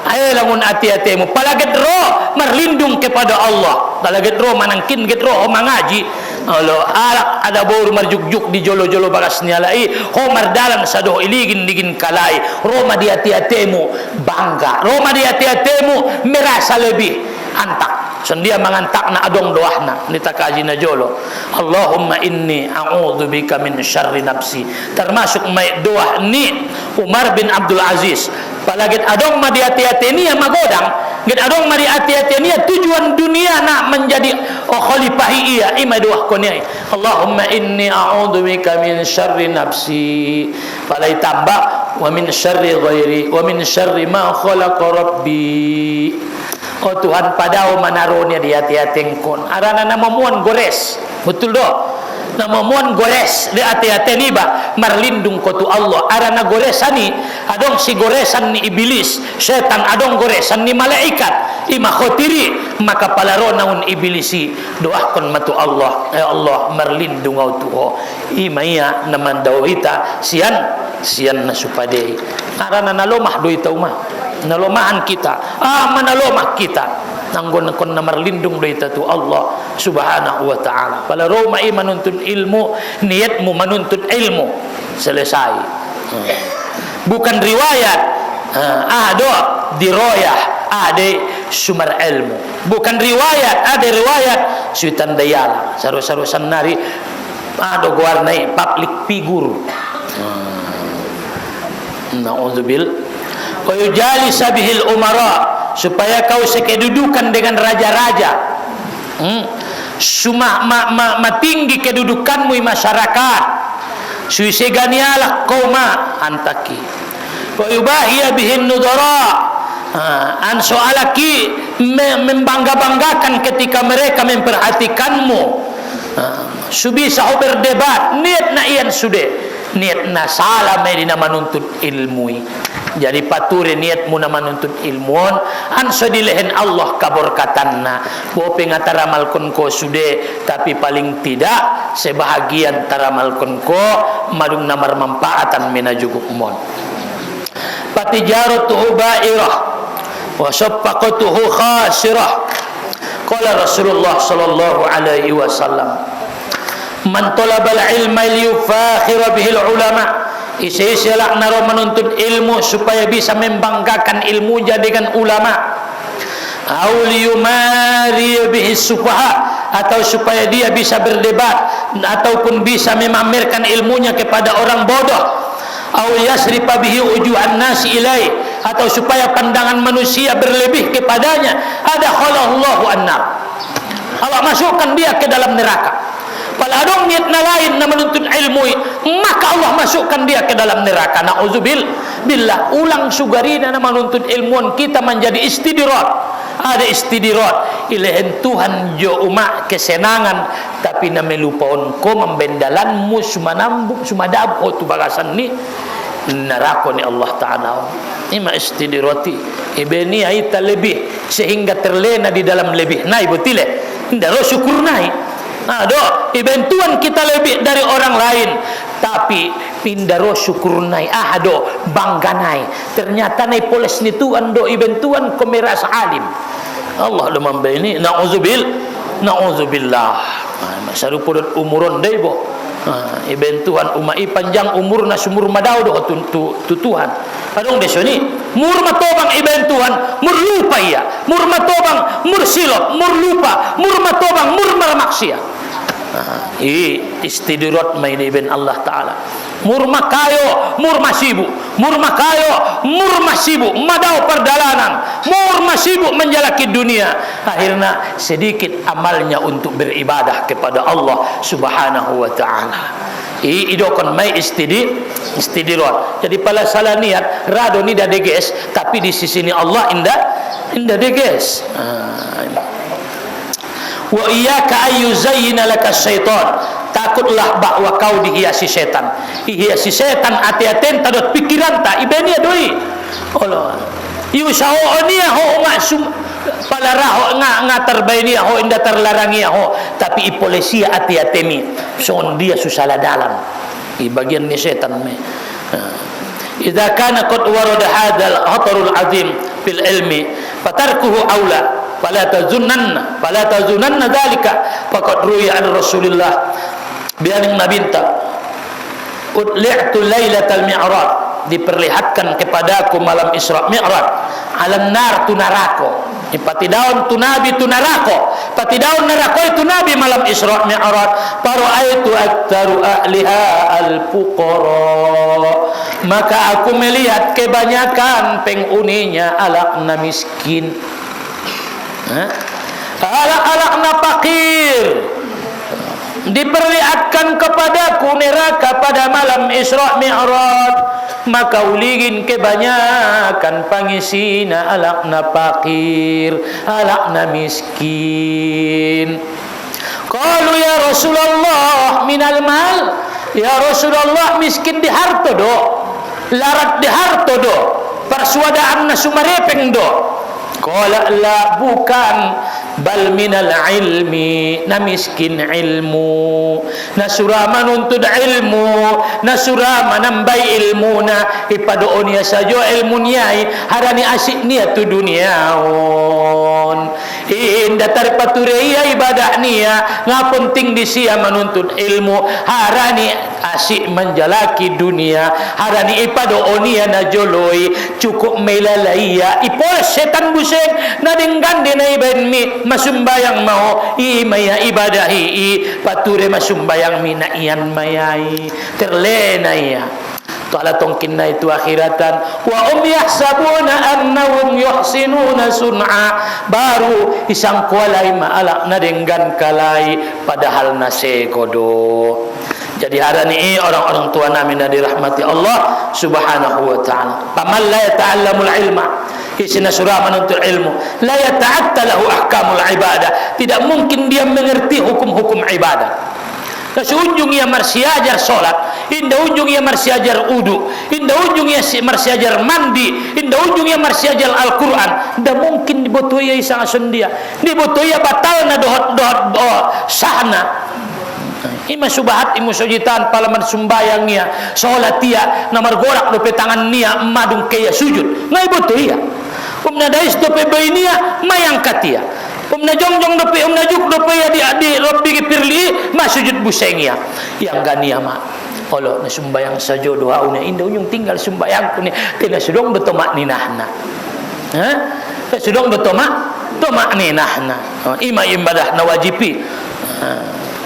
Speaker 1: Ayo lamun hati-hatimu palaget roh merlindung kepada Allah palaget roh manangkin get roh mangaji Allah alak ada bor marjuk-juk di jolo-jolo bagas nyalai homar dalam sadoh iligin digin kalai roh di hati-hatimu bangga roh di hati-hatimu merasa lebih antak sendia mangantak na adong doahna nita kaji na jolo Allahumma inni a'udzu bika min syarri nafsi termasuk mai doa ni Umar bin Abdul Aziz palagit adong madi hati-hati ni magodang git adong madi hati-hati ni tujuan dunia nak menjadi khalifahi iya ima doa ko ni Allahumma inni a'udzu bika min syarri nafsi palai tambah wa min syarri ghairi wa min syarri ma khalaqa rabbi. Oh Tuhan padao manaronya di hati-hati engkon arana nama muan gores betul do nama muan gores di hati-hati ni ba marlindung ko tu Allah arana goresani adong si goresan ni iblis setan adong goresan ni malaikat ima khotiri maka palaro naun iblisi doakan matu Allah ya Allah marlindung au tuho ima iya naman dawita sian na supade arana nalomah do ita umah nalomahan kita manalomah kita nanggon kon na marlindung do ita tu Allah subhanahu wa ta'ala pala roma menuntut ilmu niatmu menuntut ilmu selesai bukan riwayat do diroyah sumber ilmu bukan riwayat riwayat syaitan dayala saru-sarusan nari do guarnai public figure na'udzubil wa yujalisa bihil umara supaya kau sekedudukan dengan raja-raja matinggi kedudukanmu di masyarakat suiseganialah kau antaki wa yubahiya bihin nudara an soalaki membangga-banggakan ketika mereka memperhatikanmu subisa berdebat niat na ian sude niat na salah medina menuntut ilmu Jadi paturi niatmu na manuntut ilmuon an sodilehen Allah kaborkatanna bope ngataramalkon ko sude, tapi paling tidak sebahagian taramalkon ko madung namar manfaatan menajugukmon. Patijaratuhu ba'irah wa shaffaqatuhu khasirah. Qala Rasulullah sallallahu alaihi wasallam, man talabal ilma liyufakhira bihil ulama, isi-isilah naro menuntut ilmu supaya bisa membanggakan ilmu jadikan ulama, au liyumari bihis sufaha, atau supaya dia bisa berdebat ataupun bisa memamerkan ilmunya kepada orang bodoh, au yasrifa bihi ujuhan nasi ilai, atau supaya pandangan manusia berlebih kepadanya, ada khalallahu annar, Allah masukkan dia ke dalam neraka. Paladong niat na lain na menuntut ilmu, maka Allah masukkan dia ke dalam neraka. Na'udzubillah. Ulang sugarina na menuntut ilmuan kita menjadi istidirat. Ada istidirat ilahin Tuhan jo umak kesenangan, tapi na melupaon ko membendalanmu sumanambuk sumadab tu bagasan ni neraka ni Allah Ta'ala. Ima istidirati ibeni aita lebih sehingga terlena di dalam lebih nai botile ndaro syukur nai. Ado ibentuan kita lebih dari orang lain, tapi pindaro syukur nai ado bangga nai. Ternyata nai poles ni tuan do ibentuan komeras alim. Allah do membeni na'udzubillah. Masaru podot umuron dai bo. Ibentuan umai panjang umur na sumur madau do tutuhan. Adong deso ni mur matobang ibentuan mur lupa ya. Mur matobang mur silop mur lupa mur matobang mur malmaksiat. Istidirat main ibn Allah Ta'ala. Mur makayo mur masibu, mur makayo mur masibu, madau perdalanan, mur masibu menjalaki dunia. Akhirnya sedikit amalnya untuk beribadah kepada Allah Subhanahu wa Ta'ala. Idokon mai istidirat. Jadi pala salah niat rado ni dah deges, tapi di sisi ni Allah indah deges. Wa iyyaka ayyuzayyina laka syaitan, takutlah bahwa kau dihiasi setan. Dihiasi setan hati-hati tadot pikiran ta ibenia doi. Allah yusao onia ho maksum palara ho nga terbainia ho inda terlarangia ho, tapi ipolesia hati-hati mi son dia susah dalam i bagian ni setan me. Idza kana qad warada hadzal khatarul azim fil ilmi fatarkuhu aula fala tazunanna dzalika faqad ruya an Rasulillah bi an nabinta udli'tu lailatal mi'raj, diperlihatkan kepadaku malam Isra Mi'raj, alam nar tunarako ipati daun tunabi tunarako pati daun neraka itu nabi malam Isra Mi'raj, paraitu aktsaru ahliha al-fuqara, maka aku melihat kebanyakan penghuninya alakna miskin, alakna fakir. Diperlihatkan kepadaku neraka pada malam Isra Mi'raj, maka uligin kebanyakan pangisina alakna fakir, alakna miskin. Qalu ya Rasulullah minal mal, ya Rasulullah miskin di harta do, larat di harta do, persuadaan na sumarepeng do. Qala la, bukan, bal minal ilmi, na miskin ilmu, na surama nuntut ilmu, na surama nambai ilmu na ipadoon niya sajo ilmu niyai harani asik niya tu duniaon inda tarpatureya ibadah niya nga penting di siya menuntut ilmu harani asik menjalaki dunia harani ipadoon niya na joloy cukup melalaiya ipol setan buseng na denggan dinay benmi masumbayang mau maya ibadahi pature masumbayang mina iyan mayai terlena ya Ta'ala tongkin na itu akhiratan wa yahsabuna annahum yuhsinuna sun'a, baru isang kualay maalak na denggan kalay padahal na sekodo. Jadi hari ini orang-orang tua namin na dirahmati Allah Subhanahu wa ta'ala, paman la yata'allamul ilma, isina surah menuntut ilmu, la yata'atta lahu ahkamul ibadah, tidak mungkin dia mengerti hukum-hukum ibadah. Kesunjung ia marsiajar solat inda ujung ia marsiajar udu, inda ujung ia marsiajar mandi, inda ujung ia marsiajar Al-Quran. Nda mungkin dibutuh ia isang asun dia, dibutuh ia batal na dohot sahna. Ima subahat imu sojitan palaman sumbayang niya, solat dia namar gorak dope tangan niya madung kaya sujud. Ngai butuh ia. Umna dais dope bayi niya mayang katia. Umna jongjong dope umna juk dope ya di robbi pirli masujud busengia yang gania mak kalau na sumbayang sajo doa una indah unyung tinggal sumbayang ku ni kena sudong betomak ninahna sudong betomak ninahna ima ibadah na wajibi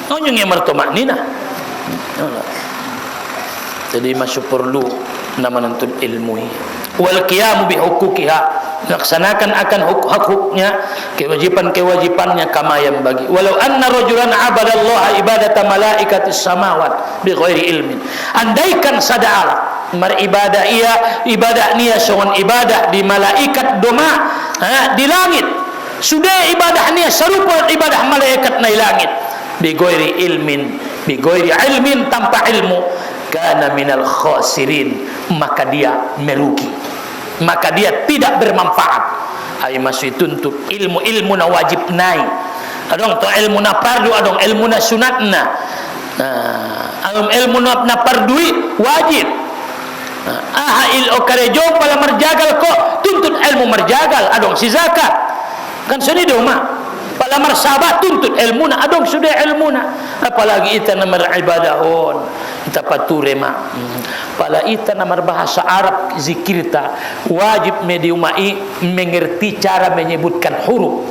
Speaker 1: unyung yang mertomak ninah jadi masuk perlu nama nuntut ilmu wal qiyam bi huquqiha, laksanakan akan hak-haknya, kewajiban-kewajibannya kama yang bagi. Walau anna rajulan abadallaha ibadata malaikatis samawat bi ghairi ilmin. Andaikan sada'ala maribadah ia ibadah niya songon ibadah di malaikat doma di langit. Sudah ibadah niya serupa ibadah malaikat na langit bi ghairi ilmin tanpa ilmu, kana minal khasirin, maka dia merugi, maka dia tidak bermanfaat. Ai masih tuntut ilmu na wajib nai, adong to ilmu na fardu, adong ilmu na sunatna. Adong ilmu na fardui wajib. Il okarejo pala marjagal ko tuntut ilmu marjagal, adong si zakat kan suni doma pala marsabat tuntut ilmu na, adong sudah ilmu na, apalagi ita na maribadahon ita pature ma pala ita na berbahasa Arab zikirta wajib mediumai mengerti cara menyebutkan huruf.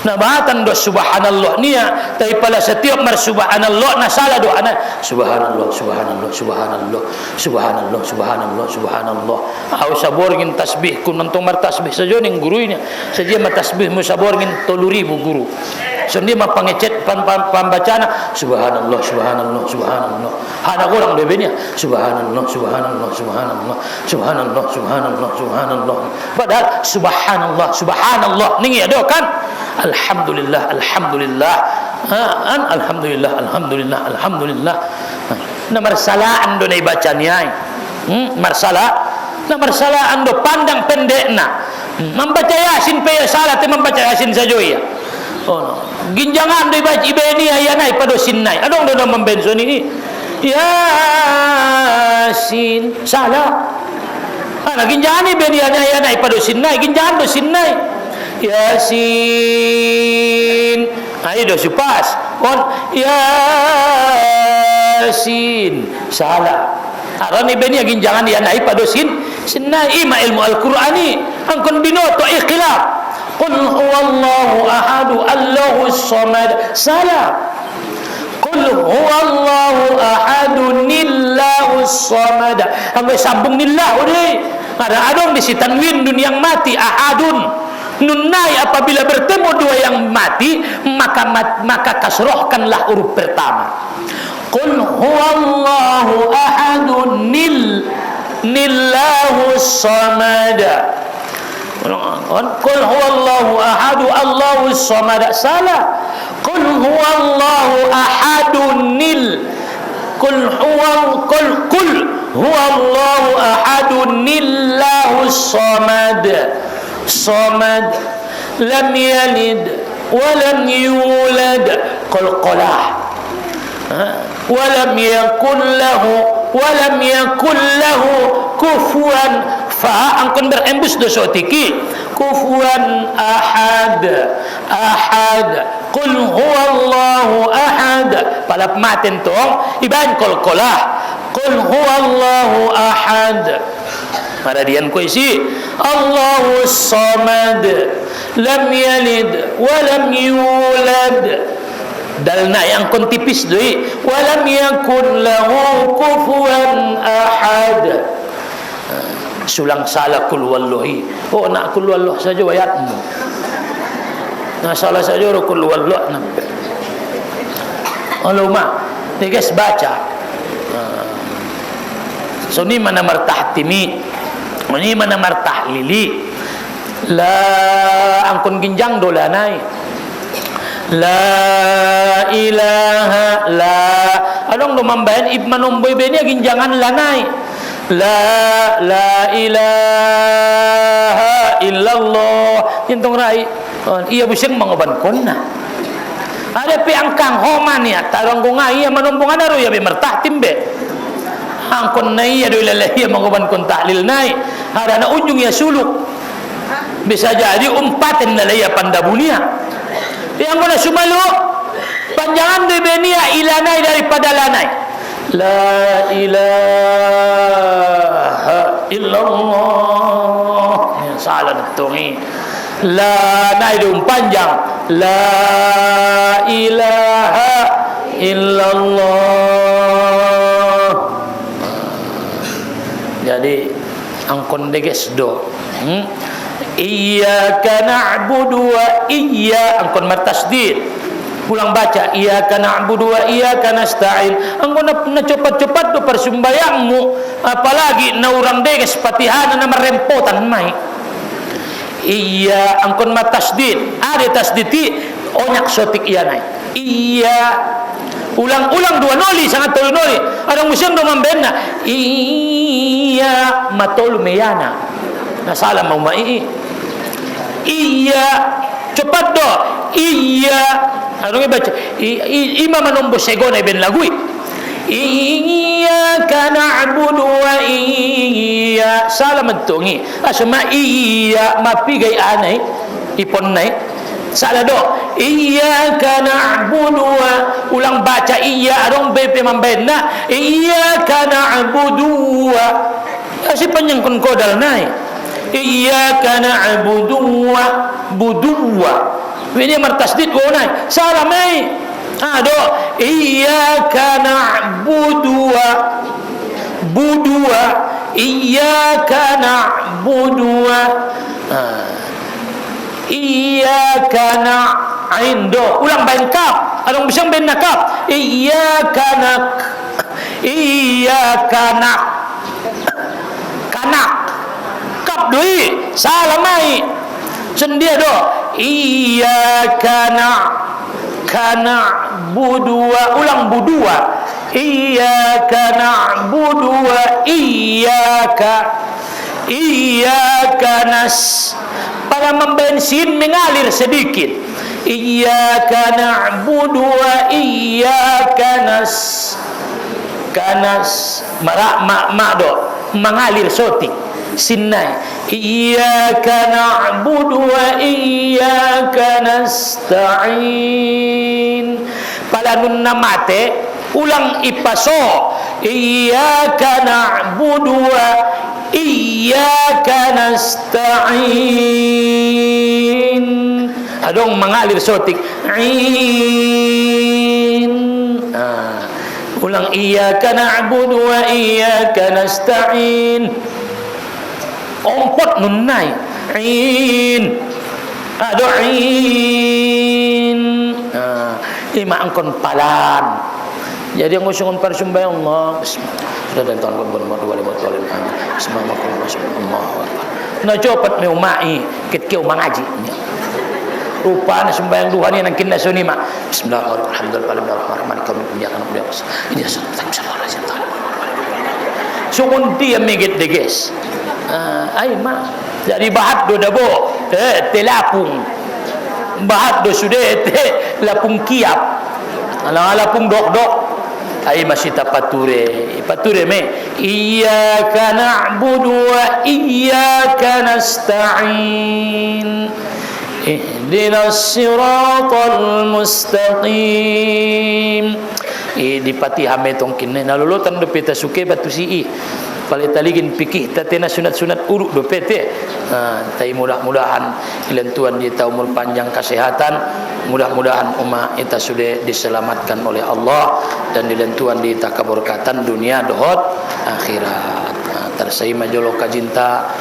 Speaker 1: Nah bahatan do subhanallah niya tapi pala setiap subhanallah na salah doa na subhanallah subhanallah subhanallah subhanallah subhanallah subhanallah au saborgin tasbih kun nantong martasbih sajo ning gurunya saja matasbih mu saborgin 3000 guru sendi ma pangecet pambacana subhanallah subhanallah subhanallah hana orang bebenya subhanallah subhanallah subhanallah subhanallah subhanallah subhanallah padahal subhanallah subhanallah ning ya do kan alhamdulillah alhamdulillah alhamdulillah alhamdulillah alhamdulillah nomor salah ando nay bacanya marsala nomor salah ando pandang pendekna membaca yasin pe salah te membaca yasin saja ya oh ginjangan do baca ibeni ya nay padosin nay adong do membensoni ni yasin salah ana ginjangan ibeni ya nay padosin nay ginjangan do sinnay yasin ayo do supas on yasin salah aran ibeni agin jangan dia naik padosin sinai ma ilmu al-Qur'ani angkon binoto ikhilaf qul huwallahu ahadu allahus samad salah qul huwallahu ahadu nillahus samad ambe sambung nillah ode ada adong di si tanwin dunia yang mati ahadun nunai apabila bertemu dua yang mati maka kasrohkanlah huruf pertama qul huwallahu ahadun nillahus samad qul huwallahu ahadu allahus samad salah qul huwallahu ahadun qul huwallahu ahadun nillahus samad samad lam yalid walam yulad qalqalah walam yakul lahu kufuwan fa angkon berembus dosa tiki kufuwan ahad qul huwallahu ahad pada maten tong iban qalqalah qul huwallahu ahad maradian ko isi Allahus samad lam yalid walam yulad dalna yang kon tipis deui walam yakul lahu kufuwan ahad sulang salah kul wallahi oh nak kul wallah saja ayatmu nah salah saja kul wallah nampak ulama ni guys baca so ni mana martahtimi ini mana martahlili la angkon ginjang dolanai la ilaha adong lumambayan ibmanomboy benia ginjangan lanai la ilaha illallah intong rai iya buseng mangoban konna ada pi angkang homan ya tarong ko nga iya manombongan aro ya be mertah timbe angkon na iya do ilalah iya mangoban kon tahlil nai ada na ujung ya suluk bisa jadi umpaten na laya pandabunia yang guna sumalu panjangan do benia ilanai daripada lanai la ilaha illallah ya salah tungi la naidum panjang la ilaha illallah. Jadi angkon deges do iyyaka na'budu wa angkon matasdid pulang baca iyyaka na'budu wa iyyaka nasta'in angkon na cepat-cepat do persumbayangmu apalagi na urang deges patihana na marempotan mai iya angkon matasdid ada tasditi onyak sotik iya nai iya ulang-ulang dua noli sangat tolu noli ada musim do mambenna iya matolu meyana na salam mau mai iya cepat do iya anu baca imam manombo segona ben lagui iyyaka na'budu wa iyya salam tungi asma iya mapigai anai ipon nai salah do iyyaka na'budu wa ulang baca iya adong bepe mambenna iyyaka na'budu wa asi panjang kon kodal nai iyyaka na'budu wa buduwa ini martasdid go nai salam nai ado iyyaka na'budu wa budwa iyyaka na'budu wa iyyaka na'indo ulang bain kaf adong bisang ben nakaf iyyaka kanak kaf dui salamai sendia do iyyaka kana budua ulang budua iyyaka na'budu wa iyyaka nas para membensin mengalir sedikit iyyaka na'budu wa iyyaka kanas marak makdo mengalir sotik sinnai iyyaka na'budu wa iyyaka nasta'in palanun namate ulang ipaso iyyaka na'budu wa iyyaka nasta'in adong mengalir sotik ulang iyyaka na'budu wa iyyaka nasta'in ompot nunnai adu'in lima angkon palan jadi ang usungon persumbayang Allah sudah dan tahun na copat may umai kitkiw mangaji rupa na sumbayang duha niya ng kinasunima bismillahirrahmanirrahim sungun dia megit deges ay ma jadi bahat do dabo telapung bahat do sude lapung kiap lapung dok ay masita pature me iyyaka na'budu wa iyyaka nasta'in ihdinas siratal mustaqim di patihame tong kinne nalulutan do pita suke batu si palitaligin pikih tatena sunat-sunat uruk do pete tai mudah-mudahan ilentuan kita umur panjang kesehatan mudah-mudahan umat kita sudah diselamatkan oleh Allah dan dilentuan di takaburkatan dunia dohot akhirat tersai majolo kajinta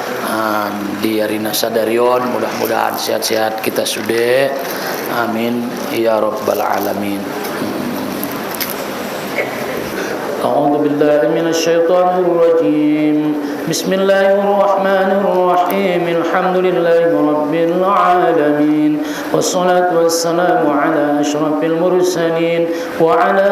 Speaker 1: di arina sadarion mudah-mudahan sehat-sehat kita sudah amin ya rabbal alamin. A'udzu billahi minasy syaithanir rajim. بسم الله الرحمن الرحيم الحمد لله رب العالمين والصلاة والسلام على أشرف المرسلين وعلى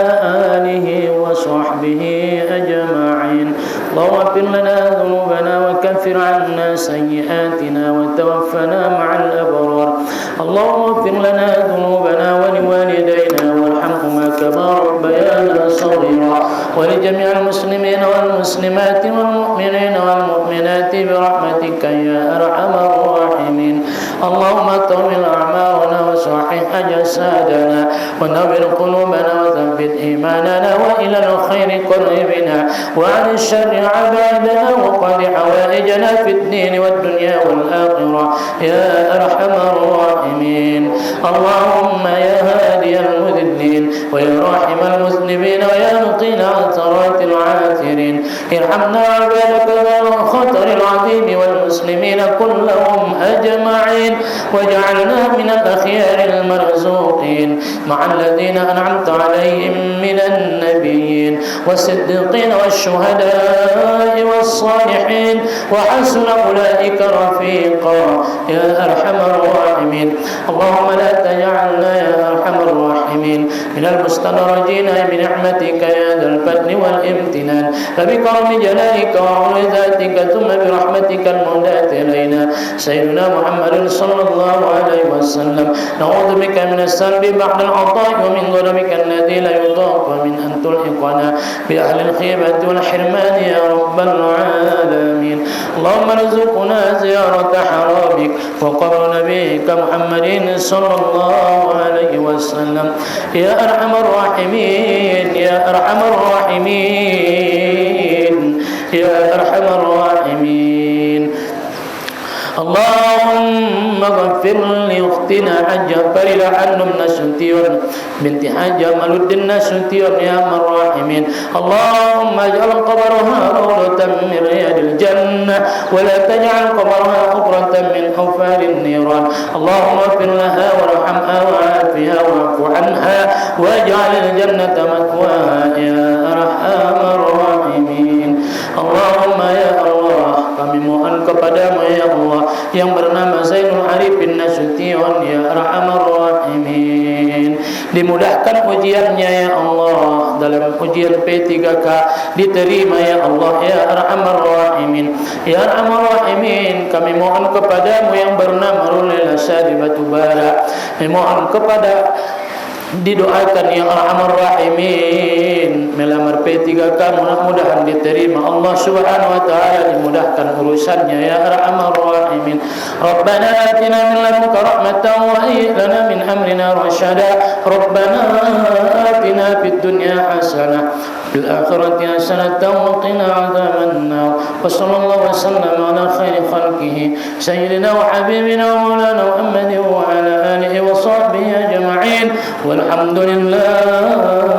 Speaker 1: آله وصحبه أجمعين اللهم اغفر لنا ذنوبنا وكفر عنا سيئاتنا وتوفنا مع الأبرار اللهم اغفر لنا ذنوبنا ولوالدينا وارحمهما كما ربيانا صغيرا ولجميع المسلمين والمسلمات والمؤمنين والمؤمنات برحمتك يا أرحم الراحمين اللهم طول أعمارنا وصحح أجسادنا ونور قلوبنا وثبت إيماننا وإلى الخير قربنا وعن الشر عبادنا وقض حوائجنا في الدين والدنيا والآخرة يا أرحم الراحمين اللهم يا هادي المذنبين ويا راحم المذنبين ويا مقيل عثرات العاثرين ارحمنا عبادك ذا الخطر العظيم والمسلمين كلهم أجمعين واجعلنا من الأخيار المرزوقين مع الذين أنعمت عليهم من النبيين والصديقين والشهداء والصالحين وحسن أولئك رفيقا يا أرحم الراحمين اللهم لا تجعلنا يا أرحم الراحمين من المستدرجين بنعمتك يا ذا الفضل والامتنان فبكرم جلالك وعلو ذاتك ثم برحمتك المهداة إلينا سيدنا محمد صلى الله عليه وسلم نعوذ بك من السلب بعد العطاء ومن ظلمك الذي لا يطاق ومن أن تلحقنا بأهل الخيبة والحرمان يا رب العالمين اللهم ارزقنا زيارة حرامك وقبر نبيك محمد صلى الله عليه وسلم يا أرحم الراحمين يا أرحم الراحمين يا أرحم الراحمين اللهم اغفر لأختنا حجة فريدة عنهم نسوتيون بنت حجة ملود النسوتيون يا أرحم الراحمين اللهم اجعل قبرها روضة من رياض الجنة ولا تجعل قبرها حفرة من حفار النيران اللهم اغفر لها وارحمها وعافها واعف عنها واجعل الجنة مثواها يا أرحم الراحمين اللهم يا الله kami mohon kepadamu ya Allah yang bernama Zainul Arifin Nasution ya Arhamar Rahimin dimudahkan ujiannya ya Allah dalam ujian P3K diterima ya Allah ya Arhamar Rahimin ya Arhamar Rahimin kami mohon kepadamu yang bernama Rulil Asadi Batubara kami mohon kepada didoakan yang Arhamar Rahimin melamar P3K mudah-mudahan diterima Allah Subhanahu wa taala dimudahkan urusannya ya Arhamar Rahimin Rabbana atina min ladunka rahmatan wa hayyi lana min amrina rasyada Rabbana atina fid dunya hasanah fil akhirati hasanatan wa qina adzaban nar wa sallallahu wasallam ala khairi khalqihi sayyidina wa habibina wa maulana Muhammadin wa ala alihi wa sahbihi ajma'in والحمد لله